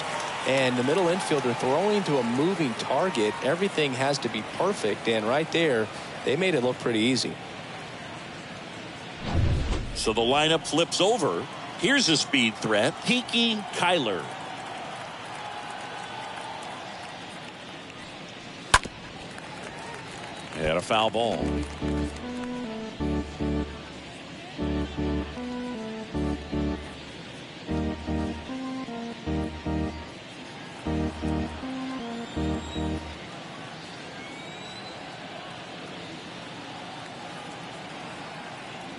S3: and the middle infielder throwing to a moving target. Everything has to be perfect, and right there, they made it look pretty easy.
S1: So the lineup flips over. Here's a speed threat, Kiki Kyler. And a foul ball.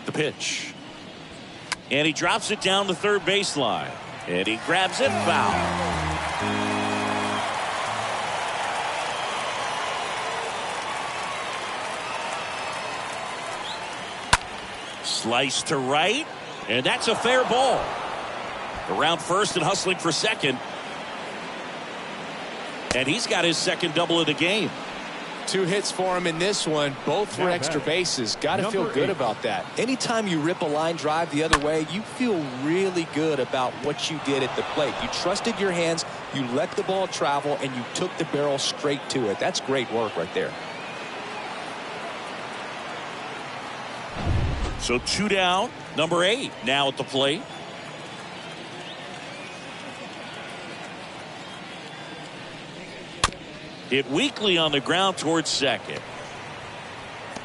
S1: The pitch. And he drops it down the third baseline. And he grabs it, foul. Slice to right, and that's a fair ball. Around first and hustling for second. And he's got his second double of the game.
S3: 2 hits for him in this one, both for extra bases. Got to feel good about that. Anytime you rip a line drive the other way, you feel really good about what you did at the plate. You trusted your hands, you let the ball travel, and you took the barrel straight to it. That's great work right there.
S1: So 2 down, number 8 now at the plate. Hit weakly on the ground towards second.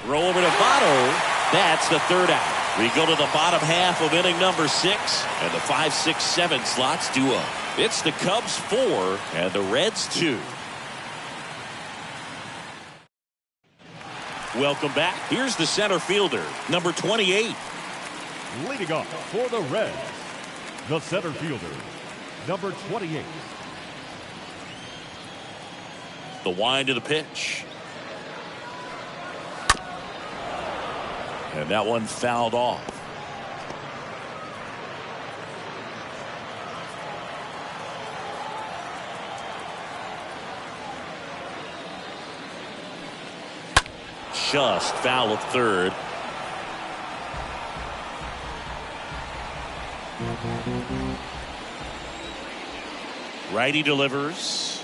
S1: Throw over to Votto. That's the third out. We go to the bottom half of inning number 6, and the 5, 6, 7 slots do up. It's the Cubs 4 and the Reds 2. Welcome back. Here's the center fielder, number 28.
S2: Leading off for the Reds, the center fielder, number 28.
S1: The wind of the pitch. And that one fouled off. Just foul of third. Righty delivers.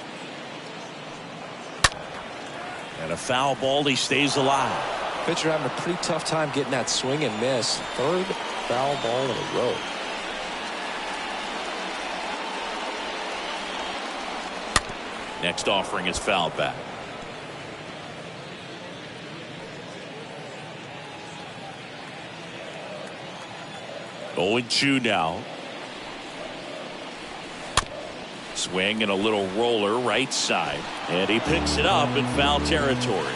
S1: And a foul ball. He stays alive.
S3: Pitcher having a pretty tough time getting that swing and miss. Third foul ball in a row.
S1: Next offering is fouled back. 0-2 now. Swing and a little roller right side. And he picks it up in foul territory.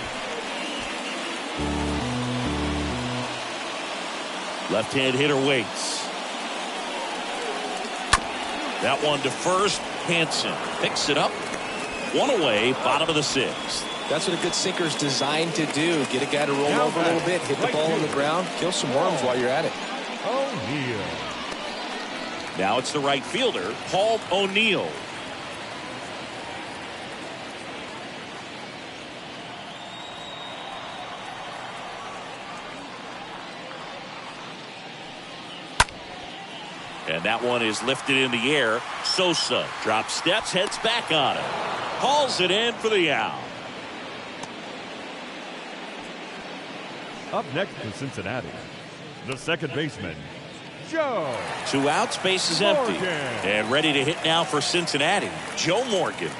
S1: Left-hand hitter waits. That one to first. Hansen picks it up. One away, bottom of the 6th.
S3: That's what a good sinker is designed to do. Get a guy to roll over a little bit, hit the ball on the ground, kill some worms while you're at it.
S2: O'Neill.
S1: Now it's the right fielder, Paul O'Neill. And that one is lifted in the air. Sosa drops steps, heads back on it. Hauls it in for the out.
S2: Up next for Cincinnati, the second baseman, Joe.
S1: 2 outs, base is empty.
S2: Morgan.
S1: And ready to hit now for Cincinnati, Joe Morgan.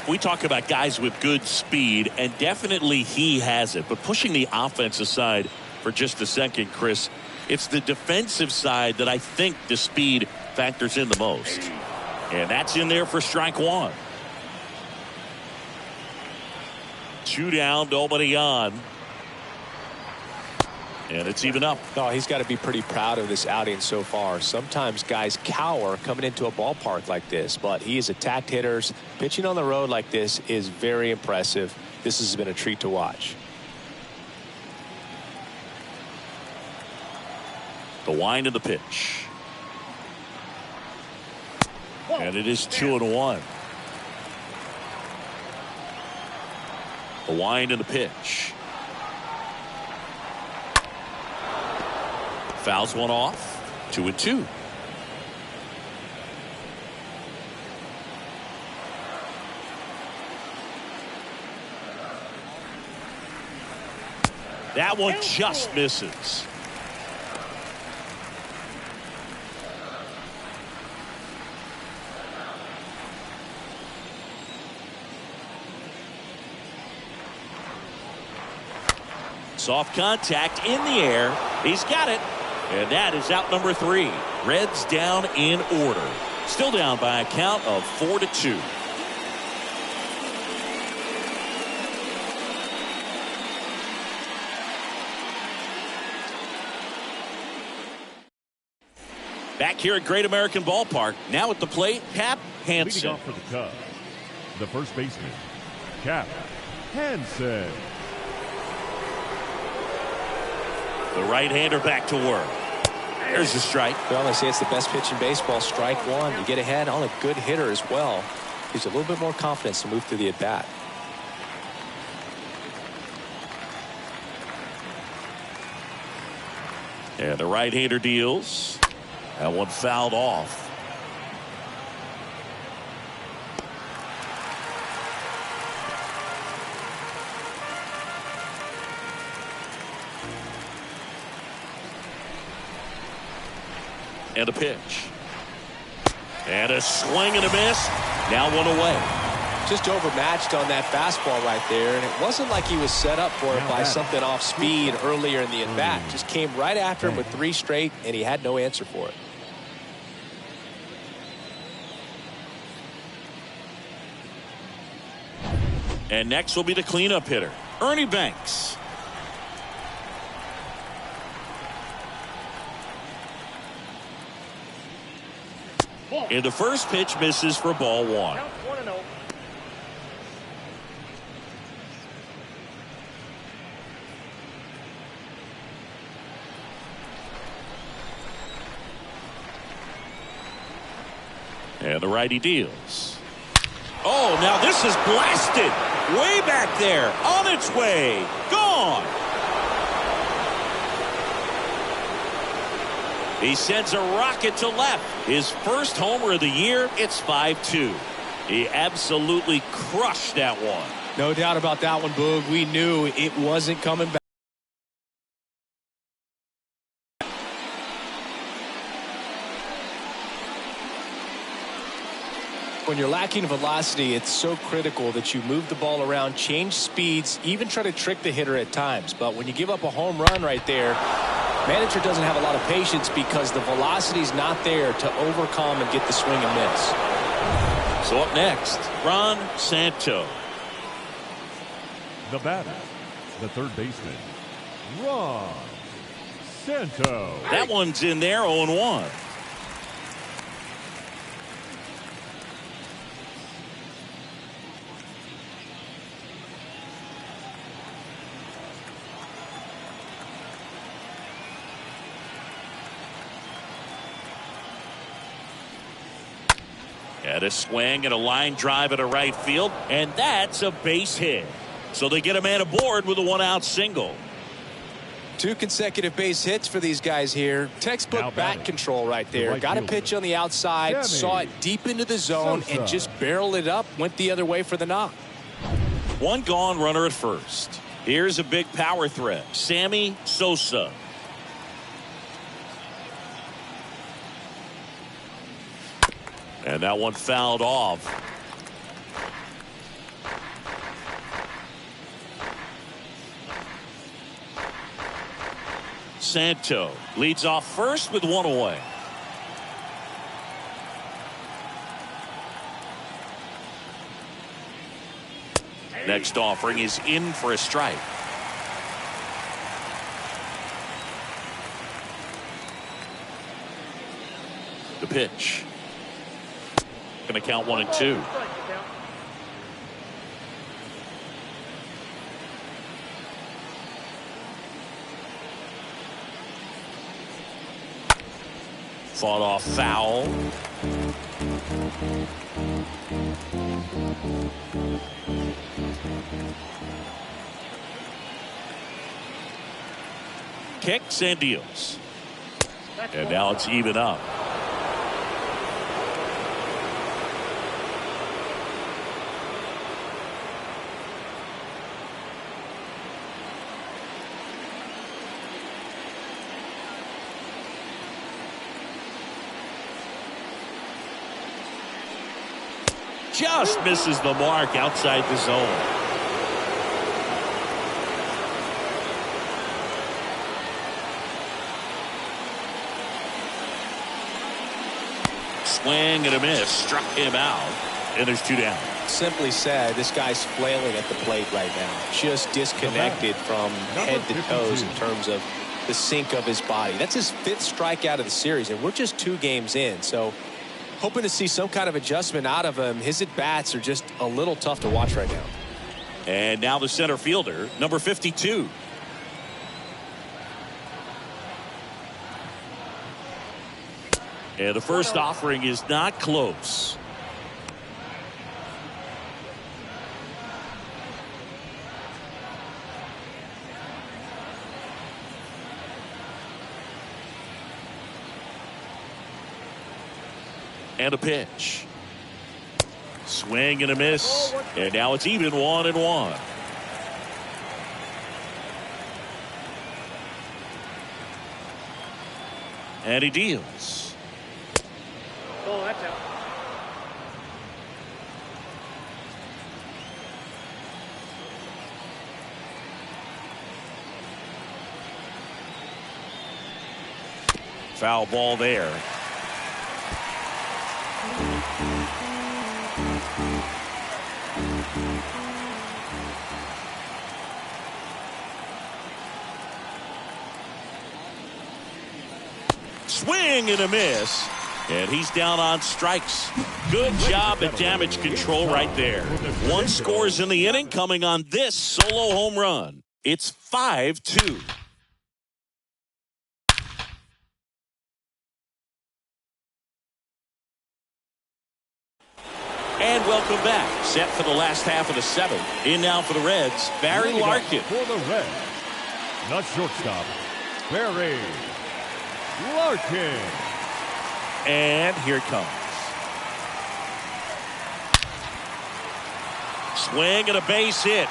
S1: We talk about guys with good speed, and definitely he has it. But pushing the offense aside for just a second, Chris, it's the defensive side that I think the speed factors in the most. And that's in there for strike 1. 2 down, nobody on. And it's even up.
S3: No, he's got to be pretty proud of this outing so far. Sometimes guys cower coming into a ballpark like this, but he has attacked hitters. Pitching on the road like this is very impressive. This has been a treat to watch.
S1: The wind of the pitch. And it is 2-1. The wind and the pitch. Fouls one off. 2-2. That one just misses. Soft contact in the air. He's got it. And that is out number 3. Reds down in order. Still down by a count of 4-2. Back here at Great American Ballpark. Now at the plate, Cap Hansen.
S2: Leading off for the Cubs, the first baseman, Cap Hansen.
S1: The right-hander back to work. There's the strike.
S3: Well, they say it's the best pitch in baseball. Strike one. You get ahead on a good hitter as well. Gives you a little bit more confidence to move through the at-bat.
S1: And the right-hander deals. That one fouled off. And a pitch. And a swing and a miss. Now one away.
S3: Just overmatched on that fastball right there, and it wasn't like he was set up for it by something off speed earlier in the at-bat. Just came right after him with 3 straight, and he had no answer for it.
S1: And next will be the cleanup hitter, Ernie Banks. And the first pitch misses for ball 1.
S4: Count 1-0.
S1: And the righty deals. Oh, now this is blasted. Way back there. On its way. Gone. He sends a rocket to left. His first homer of the year. It's 5-2. He absolutely crushed that one.
S3: No doubt about that one, Boog. We knew it wasn't coming back. When you're lacking velocity, it's so critical that you move the ball around, change speeds, even try to trick the hitter at times. But when you give up a home run right there, manager doesn't have a lot of patience because the velocity's not there to overcome and get the swing and miss.
S1: So up next, Ron Santo.
S2: The batter, the third baseman, Ron Santo.
S1: That one's in there, 0-1. And a swing and a line drive at a right field, and that's a base hit. So they get a man aboard with a 1-out single.
S3: 2 consecutive base hits for these guys here. Textbook bat control right there. Got a pitch on the outside, saw it deep into the zone, and just barreled it up, went the other way for the knock.
S1: 1 gone, runner at first. Here's a big power threat, Sammy Sosa. And that one fouled off. Santo leads off first with 1 away. Next offering is in for a strike. The pitch. Going to count 1-2. Fought off foul. Kicks and deals. And now it's even up. Just misses the mark outside the zone. Swing and a miss. Struck him out. And there's 2 down.
S3: Simply said, this guy's flailing at the plate right now. Just disconnected from head to toes in terms of the sink of his body. That's his 5th strikeout of the series, and we're just 2 games in. So hoping to see some kind of adjustment out of him. His at-bats are just a little tough to watch right now.
S1: And now the center fielder, number 52. And the first offering is not close. And a pitch. Swing and a miss. And now it's even 1-1. And he deals.
S4: Oh, that's out.
S1: Foul ball there. Swing and a miss. And he's down on strikes. Good job at damage control right there. 1 scores in the inning coming on this solo home run. It's 5-2. And welcome back. Set for the last half of the 7th. In now for the Reds, Barry Larkin.
S2: For the Reds, the shortstop, Barry Larkin.
S1: And here it comes. Swing and a base hit.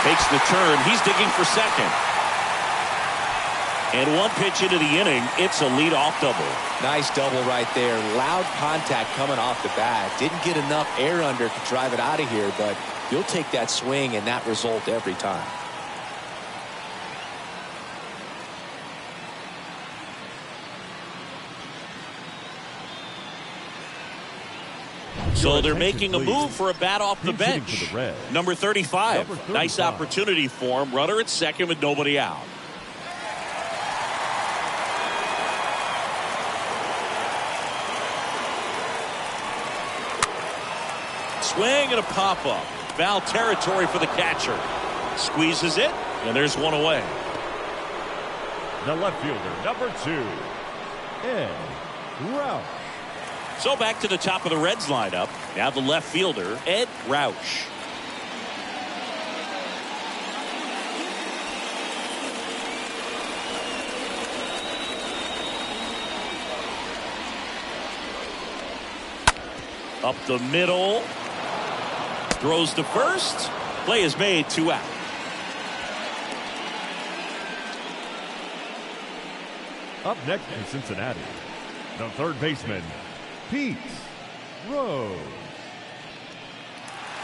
S1: Takes the turn. He's digging for second. And 1 pitch into the inning, it's a leadoff double.
S3: Nice double right there. Loud contact coming off the bat. Didn't get enough air under to drive it out of here, but you'll take that swing and that result every time.
S1: So they're making a move for a bat off the bench. Number 35. Nice opportunity for him. Runner at second with nobody out. Swing and a pop-up. Foul territory for the catcher. Squeezes it, and there's 1 away.
S2: The left fielder, number 2, Ed Roush.
S1: So back to the top of the Reds lineup. Now the left fielder, Ed Roush. Up the middle. Throws to first. Play is made, 2 out.
S2: Up next in Cincinnati, the third baseman, Pete Rose.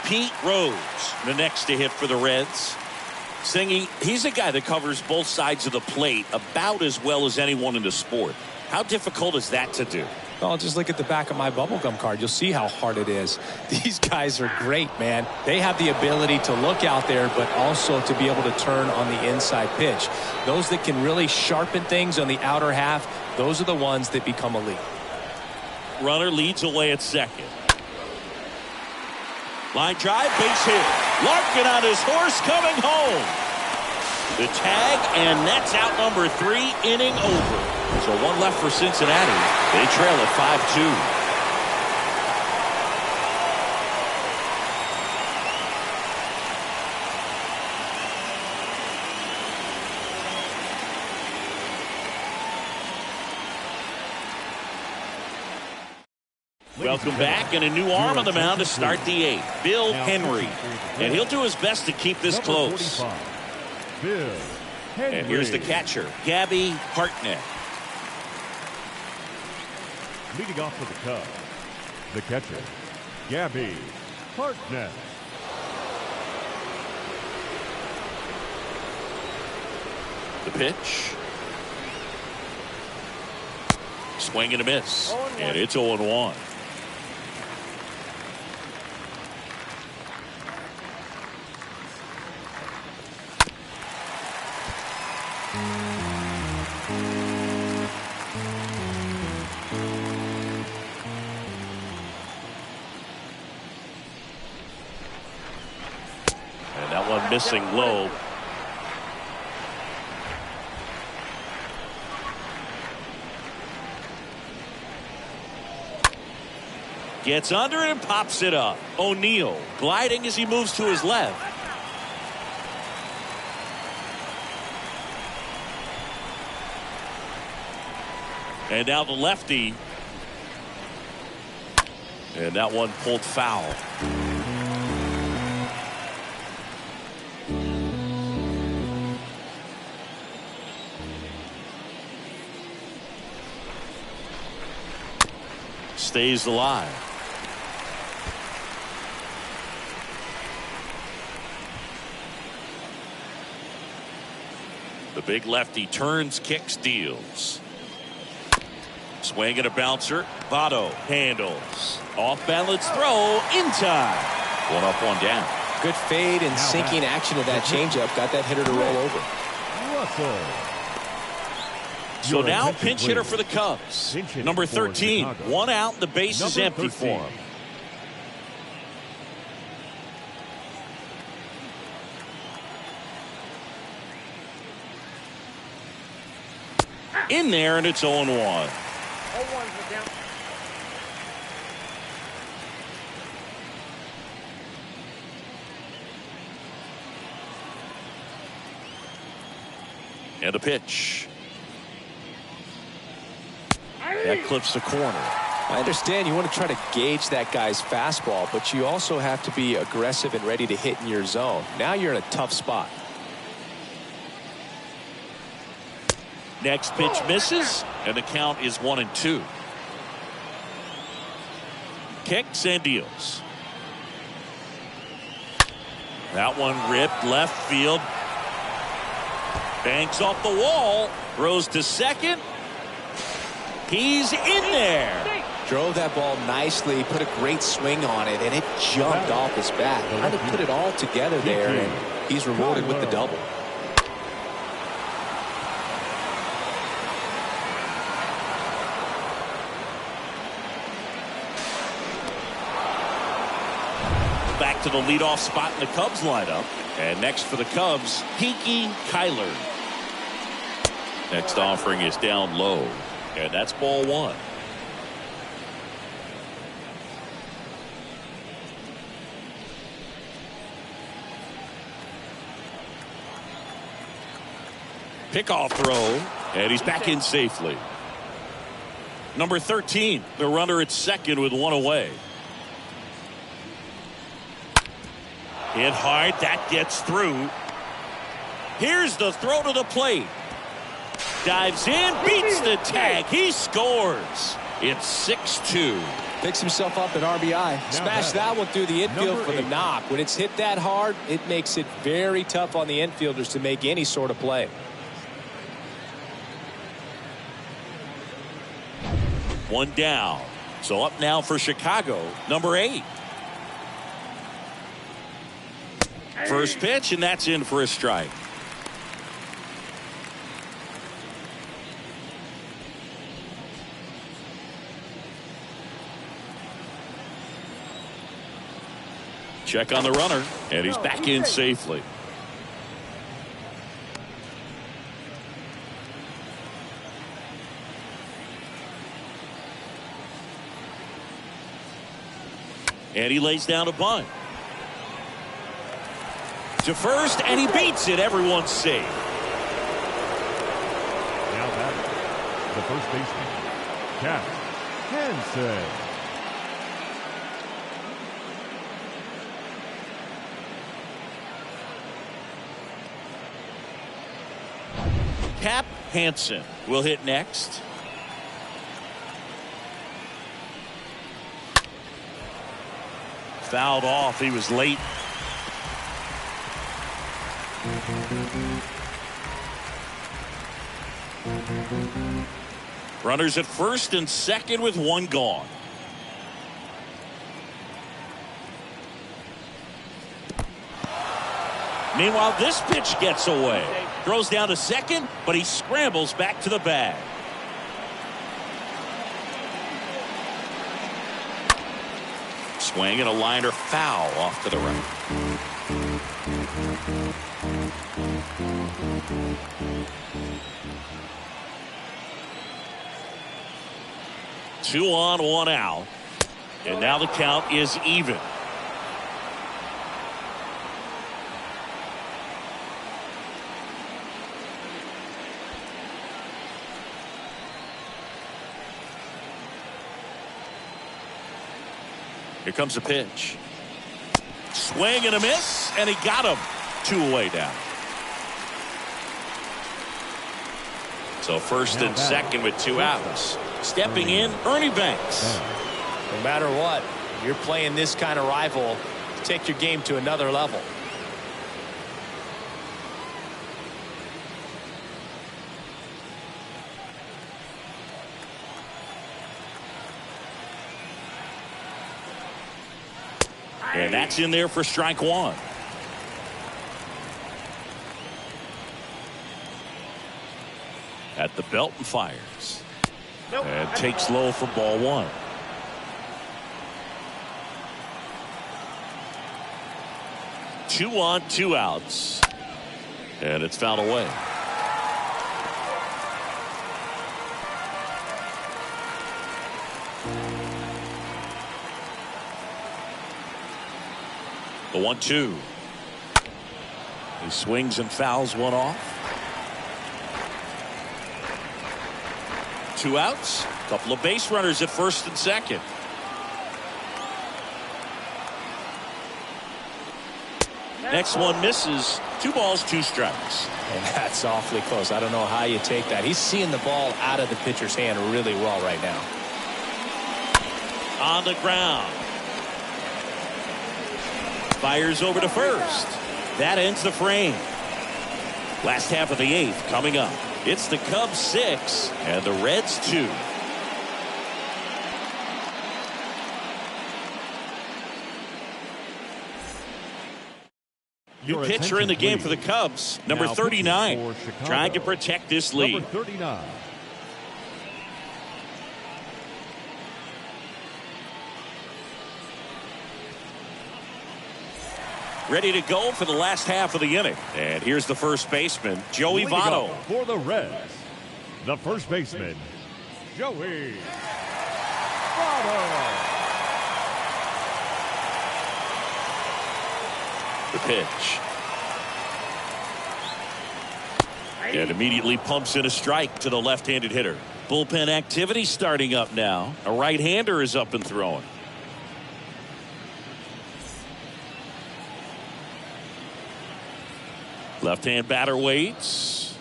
S1: Pete Rose, the next to hit for the Reds. Singy, he's a guy that covers both sides of the plate about as well as anyone in the sport. How difficult is that to do?
S3: Well, just look at the back of my bubblegum card. You'll see how hard it is. These guys are great, man. They have the ability to look out there, but also to be able to turn on the inside pitch. Those that can really sharpen things on the outer half, those are the ones that become elite.
S1: Runner leads away at second. Line drive, base hit. Larkin on his horse coming home. The tag, and that's out number 3, inning over. So one left for Cincinnati. They trail at 5-2. Welcome back, and a new arm on the mound to start the 8th. Bill Henry. And he'll do his best to keep this close.
S2: Bill Henry.
S1: And here's the catcher, Gabby Hartnett.
S2: Leading off for the Cubs, the catcher, Gabby Hartnett.
S1: The pitch. Swing and a miss. And it's 0-1. And that one missing low. Gets under it and pops it up. O'Neill gliding as he moves to his left. And now the lefty. And that one pulled foul. Stays alive. The big lefty turns, kicks, deals. Swing and a bouncer. Votto handles. Off balance throw in time. One up, one down.
S3: Good fade and sinking action of that changeup. Got that hitter to roll over.
S2: Russell.
S1: So now pinch hitter for the Cubs. Number 13. One out. The base is empty for him. In there, and it's 0-1.
S4: 0-1's down.
S1: And a pitch. That clips the corner.
S3: I understand you want to try to gauge that guy's fastball, but you also have to be aggressive and ready to hit in your zone. Now you're in a tough spot.
S1: Next pitch misses, and the count is 1-2. Kicks and deals. That one ripped left field. Banks off the wall. Throws to second. He's in there.
S3: Drove that ball nicely, put a great swing on it, and it jumped off his bat. Kind of put it all together there, and he's rewarded with the double.
S1: Back to the leadoff spot in the Cubs lineup. And next for the Cubs, Kiki Kyler. Next offering is down low. And that's ball one. Pickoff throw. And he's back in safely. Number 13, the runner at second with one away. Hit hard, that gets through. Here's the throw to the plate. Dives in, beats the tag. He scores. It's 6-2.
S3: Picks himself up an RBI. Smash that one through the infield for the knock. When it's hit that hard, it makes it very tough on the infielders to make any sort of play.
S1: One down. So up now for Chicago, number 8. First pitch, and that's in for a strike. Check on the runner, and he's back in safely. And he lays down a bunt. To first, and he beats it. Everyone's safe.
S2: Now batting, the first baseman, Cap Hansen.
S1: Cap Hansen will hit next. Fouled off. He was late. Runners at first and second with one gone. Meanwhile, this pitch gets away. Throws down to second, but he scrambles back to the bag. Swing and a liner foul off to the right. Two on, one out. And now the count is even. Here comes a pitch. Swing and a miss, and he got him. 2 away down. So first and second with 2 outs. Stepping in, Ernie Banks.
S3: No matter what, you're playing this kind of rival, take your game to another level.
S1: And that's in there for strike one. At the belt and fires. And takes low for ball one. Two on, 2 outs. And it's fouled away. The 1-2. He swings and fouls one off. 2 outs. Couple of base runners at first and second. Next one misses. 2 balls, 2 strikes.
S3: And that's awfully close. I don't know how you take that. He's seeing the ball out of the pitcher's hand really well right now.
S1: On the ground. Fires over to first. That ends the frame. Last half of the 8th coming up. It's the Cubs 6 and the Reds 2. New pitcher in the game for the Cubs, number 39, trying to protect this lead.
S2: Number 39.
S1: Ready to go for the last half of the inning. And here's the first baseman, Joey Votto.
S2: For the Reds, the first baseman, Joey Votto.
S1: The pitch. And immediately pumps in a strike to the left-handed hitter. Bullpen activity starting up now. A right-hander is up and throwing. Left-hand batter waits.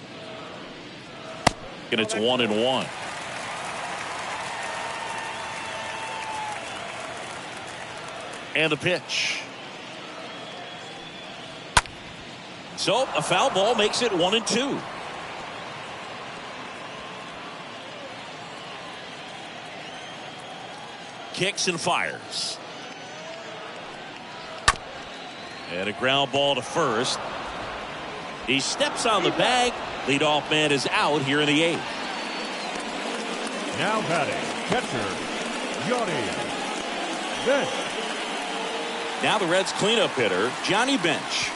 S1: And it's 1-1. And the pitch. So a foul ball makes it 1-2. kicks and fires. And a ground ball to first. He steps on the bag. Leadoff man is out here in the 8th.
S2: Now batting, catcher, Johnny Bench.
S1: Now the Reds cleanup hitter, Johnny Bench.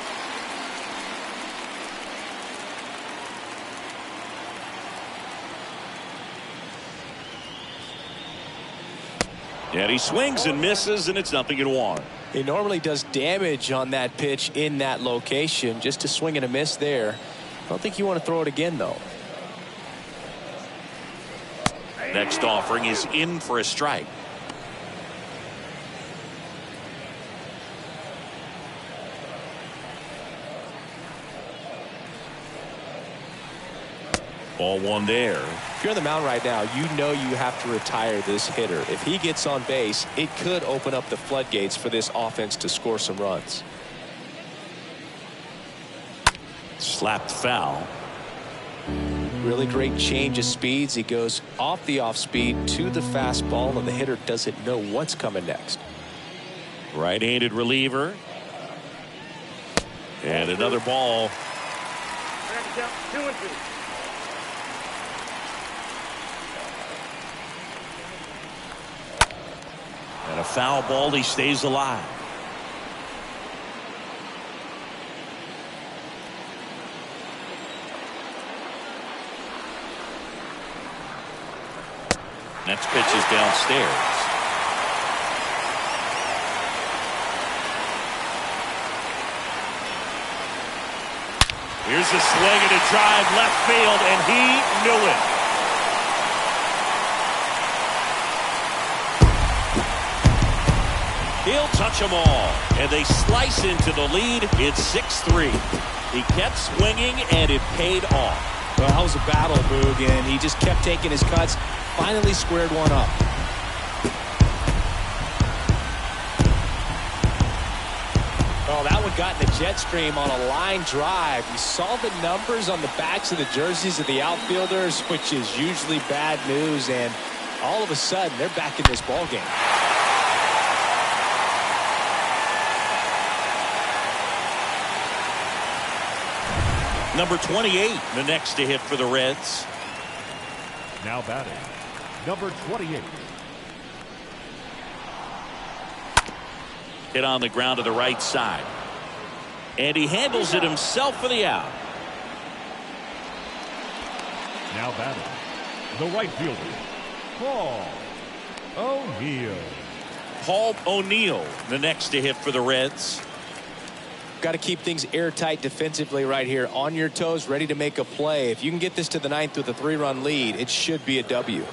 S1: And he swings and misses, and it's 0-1.
S3: He normally does damage on that pitch in that location. Just a swing and a miss there. I don't think you want to throw it again, though.
S1: Next offering is in for a strike. Ball 1 there.
S3: If you're on the mound right now, you know you have to retire this hitter. If he gets on base, it could open up the floodgates for this offense to score some runs.
S1: Slapped foul.
S3: Really great change of speeds. He goes off the off speed to the fastball, and the hitter doesn't know what's coming next.
S1: Right-handed reliever. And another ball.
S4: 2-2.
S1: And a foul ball. He stays alive. Next pitch is downstairs. Here's a swing and a drive left field, and he knew it. He'll touch them all, and they slice into the lead. It's 6-3. He kept swinging, and it paid off.
S3: Well, that was a battle, Boog, and he just kept taking his cuts. Finally squared one up. Oh, that one got in the jet stream on a line drive. You saw the numbers on the backs of the jerseys of the outfielders, which is usually bad news, and all of a sudden they're back in this ball game.
S1: Number 28, the next to hit for the Reds.
S2: Now batting, number 28.
S1: Hit on the ground to the right side. And he handles it himself for the out.
S2: Now batting, the right fielder, Paul O'Neill.
S1: Paul O'Neill, the next to hit for the Reds.
S3: Got to keep things airtight defensively right here. On your toes, ready to make a play. If you can get this to the 9th with a 3-run lead, it should be a W.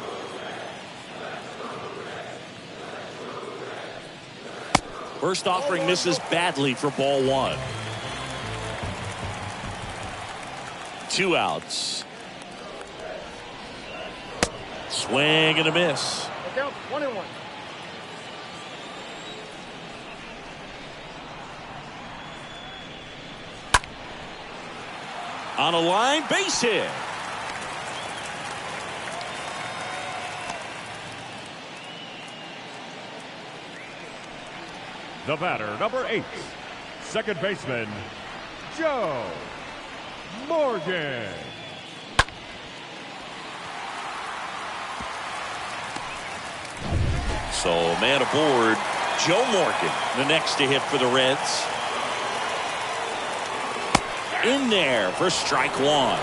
S1: First offering misses badly for ball 1. 2 outs. Swing and a miss.
S4: Down 1-1.
S1: On a line, base hit.
S2: The batter, number 8, second baseman, Joe Morgan.
S1: So, man aboard, Joe Morgan, the next to hit for the Reds. In there for strike 1.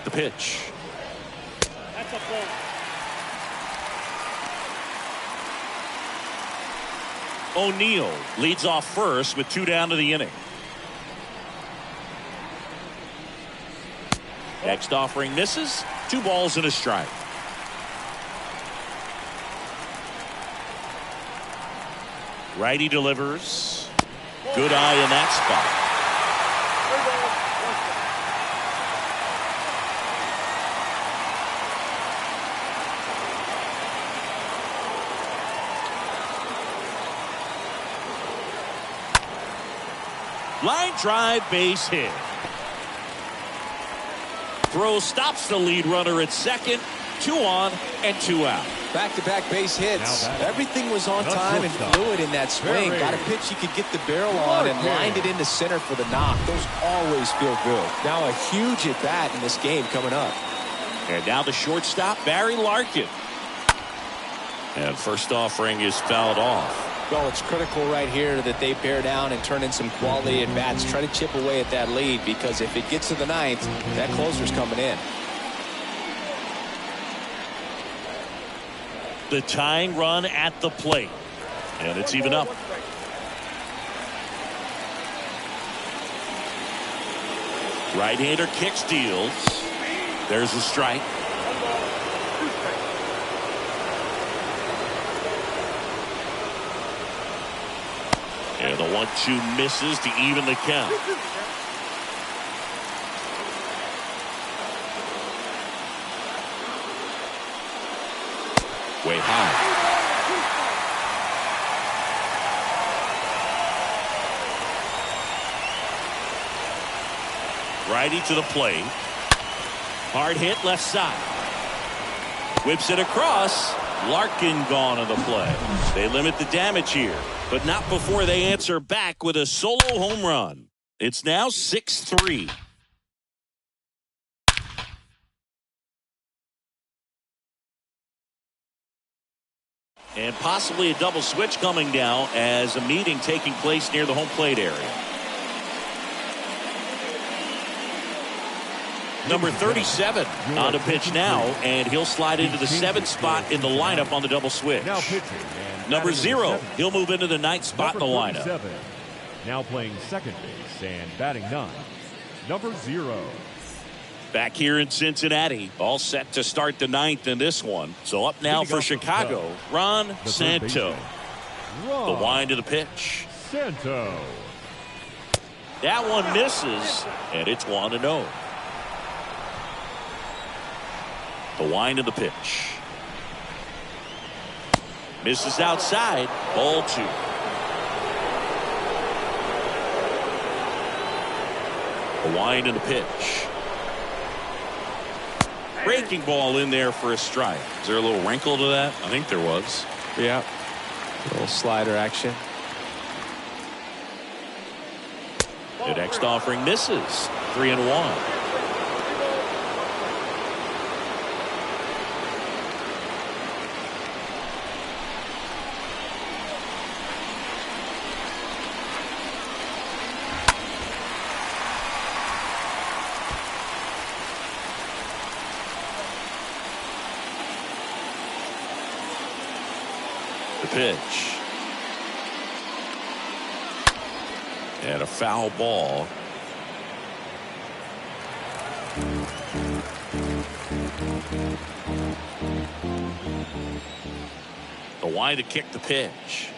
S1: The pitch.
S4: That's a ball.
S1: O'Neill leads off first with 2 down to the inning. Next offering misses. 2 balls and a strike. Righty delivers. Good eye in that spot. Line drive, base hit. Throw stops the lead runner at second. 2 on and 2 out.
S3: Back-to-back base hits. Everything was on time and fluid in that swing. Got a pitch he could get the barrel on and lined it into center for the knock. Those always feel good. Now a huge at-bat in this game coming up.
S1: And now the shortstop, Barry Larkin. And first offering is fouled off.
S3: Well, it's critical right here that they bear down and turn in some quality at-bats. Try to chip away at that lead, because if it gets to the ninth, that closer's coming in.
S1: The tying run at the plate. And it's even up. Right-hander kicks, deals. There's a strike. And the 1-2 misses to even the count. Way high. Righty to the plate. Hard hit left side. Whips it across. Larkin gone on the play. They limit the damage here, but not before they answer back with a solo home run. It's now 6-3. And possibly a double switch coming down as a meeting taking place near the home plate area. Number 37 on the pitch now, and he'll slide into the 7th spot in the lineup on the double switch.
S2: Now pitching.
S1: Number 0, he'll move into the 9th spot in the lineup.
S2: Now playing second base and batting 9. Number 0.
S1: Back here in Cincinnati, all set to start the 9th in this one. So up now for Chicago, Ron Santo. The wind to the pitch.
S2: Santo.
S1: That one misses, and it's 1-0. The wind of the pitch. Misses outside. Ball 2. The wind of the pitch. Breaking ball in there for a strike. Is there a little wrinkle to that? I think there was.
S3: Yeah. A little slider action.
S1: The next offering misses. 3-1. Pitch. And a foul ball. The wind to kick the pitch.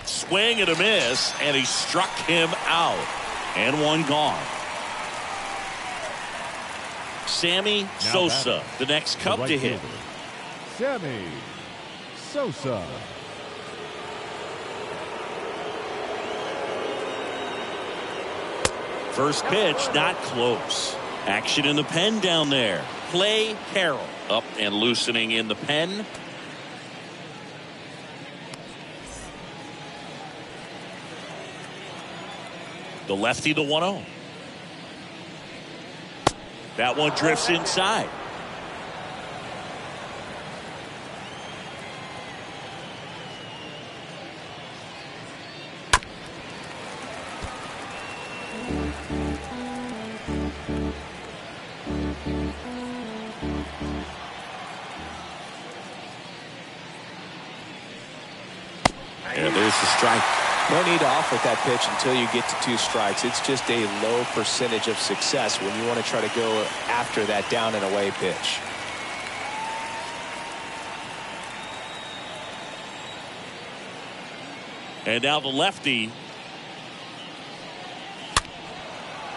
S1: Swing and a miss, and he struck him out. And one gone. Sammy Sosa, the next Cub to hit.
S2: Sammy Sosa.
S1: First pitch, not close. Action in the pen down there. Clay Carroll up and loosening in the pen. The lefty, the 1-0. That one drifts inside. And there's the strike.
S3: No need to off with that pitch until you get to 2 strikes. It's just a low percentage of success when you want to try to go after that down and away pitch.
S1: And now the lefty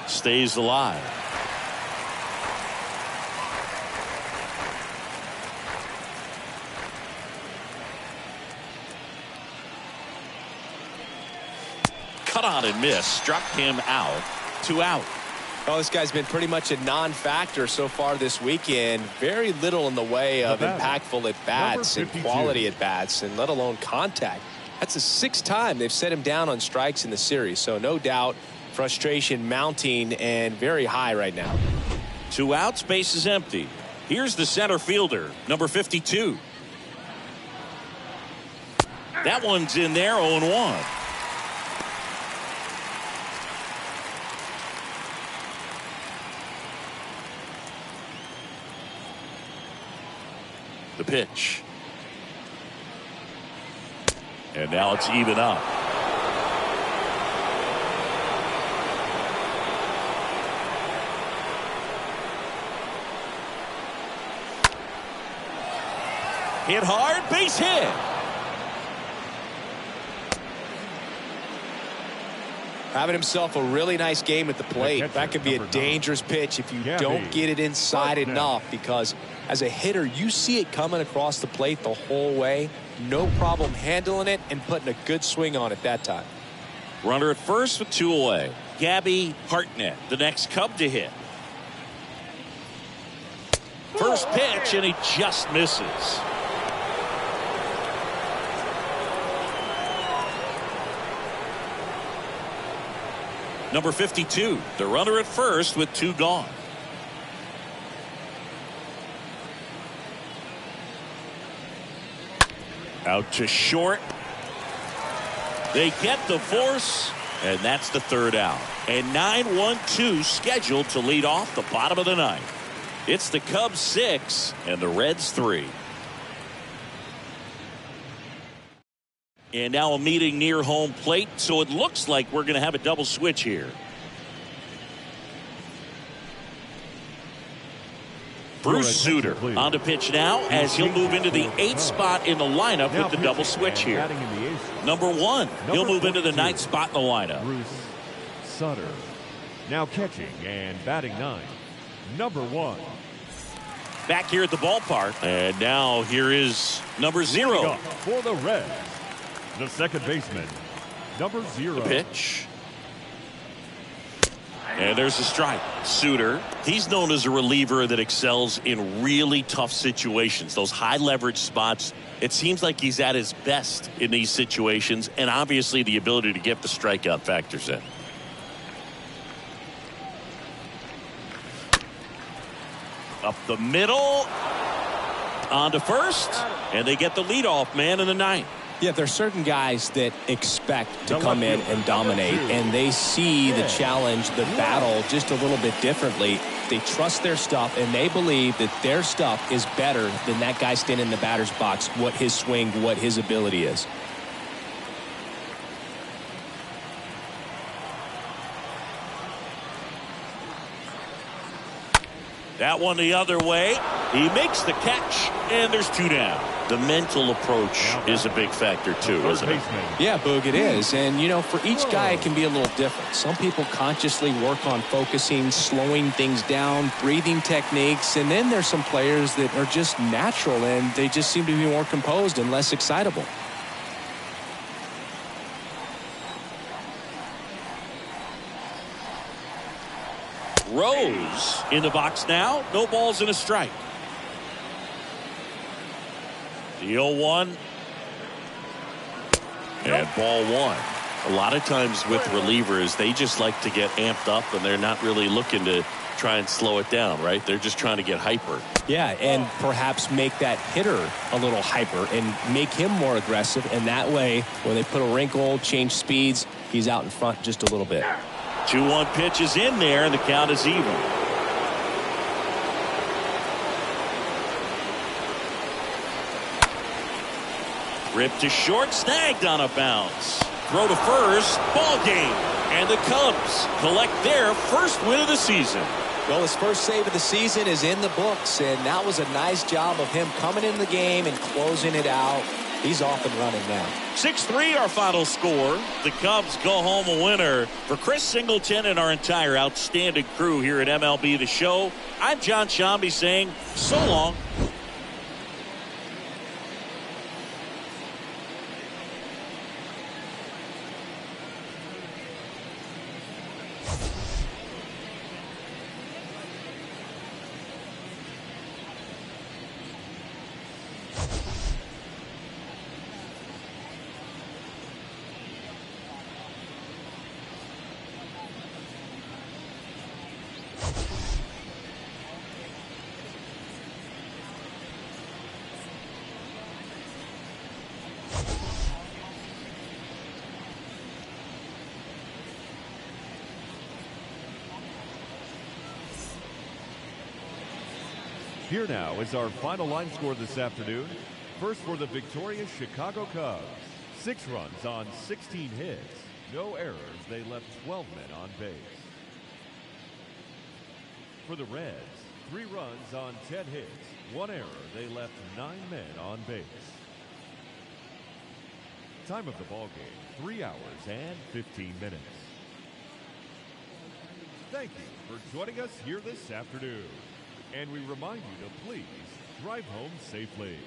S1: stays alive. cut on and miss. Struck him out. 2 out.
S3: Well, this guy's been pretty much a non-factor so far this weekend. Very little in the way of impactful at-bats and quality at-bats, and let alone contact. That's the 6th time they've set him down on strikes in the series. So no doubt frustration mounting and very high right now.
S1: 2 outs, base is empty. Here's the center fielder, number 52. That one's in there, 0-1. The pitch. And now it's even up. Hit hard, base hit.
S3: Having himself a really nice game at the plate. That could be a dangerous pitch if you don't get it inside enough, because as a hitter, you see it coming across the plate the whole way. No problem handling it and putting a good swing on it that time.
S1: Runner at first with 2 away. Gabby Hartnett, the next Cub to hit. First pitch, and he just misses. Number 52, the runner at first with 2 gone. Out to short. They get the force, and that's the 3rd out. And 9-1-2 scheduled to lead off the bottom of the 9th. It's the Cubs 6 and the Reds 3. And now a meeting near home plate, so it looks like we're going to have a double switch here. Bruce Sutter on to pitch now as he'll move into the 8th spot in the lineup with the double switch here. Number 1, he'll move into the 9th spot in the lineup.
S2: Bruce Sutter. Now catching and batting 9, number 1.
S1: Back here at the ballpark. And now here is number 0.
S2: For the Reds, the second baseman, number 0.
S1: The pitch. And there's a strike. Sutter, he's known as a reliever that excels in really tough situations. Those high leverage spots, it seems like he's at his best in these situations, and obviously the ability to get the strikeout factors in. Up the middle. On to first, and they get the leadoff man in the 9th.
S3: Yeah, there's certain guys that expect to come in and dominate, and they see the challenge, the battle just a little bit differently. They trust their stuff, and they believe that their stuff is better than that guy standing in the batter's box, what his swing, what his ability is.
S1: That one the other way. He makes the catch, and there's 2 down. The mental approach is a big factor too, isn't it?
S3: Yeah, Boog, it is. And, you know, for each guy, it can be a little different. Some people consciously work on focusing, slowing things down, breathing techniques. And then there's some players that are just natural, and they just seem to be more composed and less excitable.
S1: Rose in the box now. No balls and a strike. The 0-1. And ball 1. A lot of times with relievers, they just like to get amped up, and they're not really looking to try and slow it down, right? They're just trying to get hyper.
S3: Yeah, and perhaps make that hitter a little hyper and make him more aggressive. And that way, when they put a wrinkle, change speeds, he's out in front just a little bit.
S1: 2-1 pitch is in there, and the count is even. Ripped to short, snagged on a bounce. Throw to first, ball game. And the Cubs collect their first win of the season.
S3: Well, his first save of the season is in the books, and that was a nice job of him coming in the game and closing it out. He's off and running now.
S1: 6-3 our final score. The Cubs go home a winner. For Chris Singleton and our entire outstanding crew here at MLB The Show, I'm John Shambi saying so long.
S2: Here now is our final line score this afternoon. First for the victorious Chicago Cubs. 6 runs on 16 hits. No errors. They left 12 men on base. For the Reds, 3 runs on 10 hits. 1 error. They left 9 men on base. Time of the ball game, 3 hours and 15 minutes. Thank you for joining us here this afternoon. And we remind you to please drive home safely.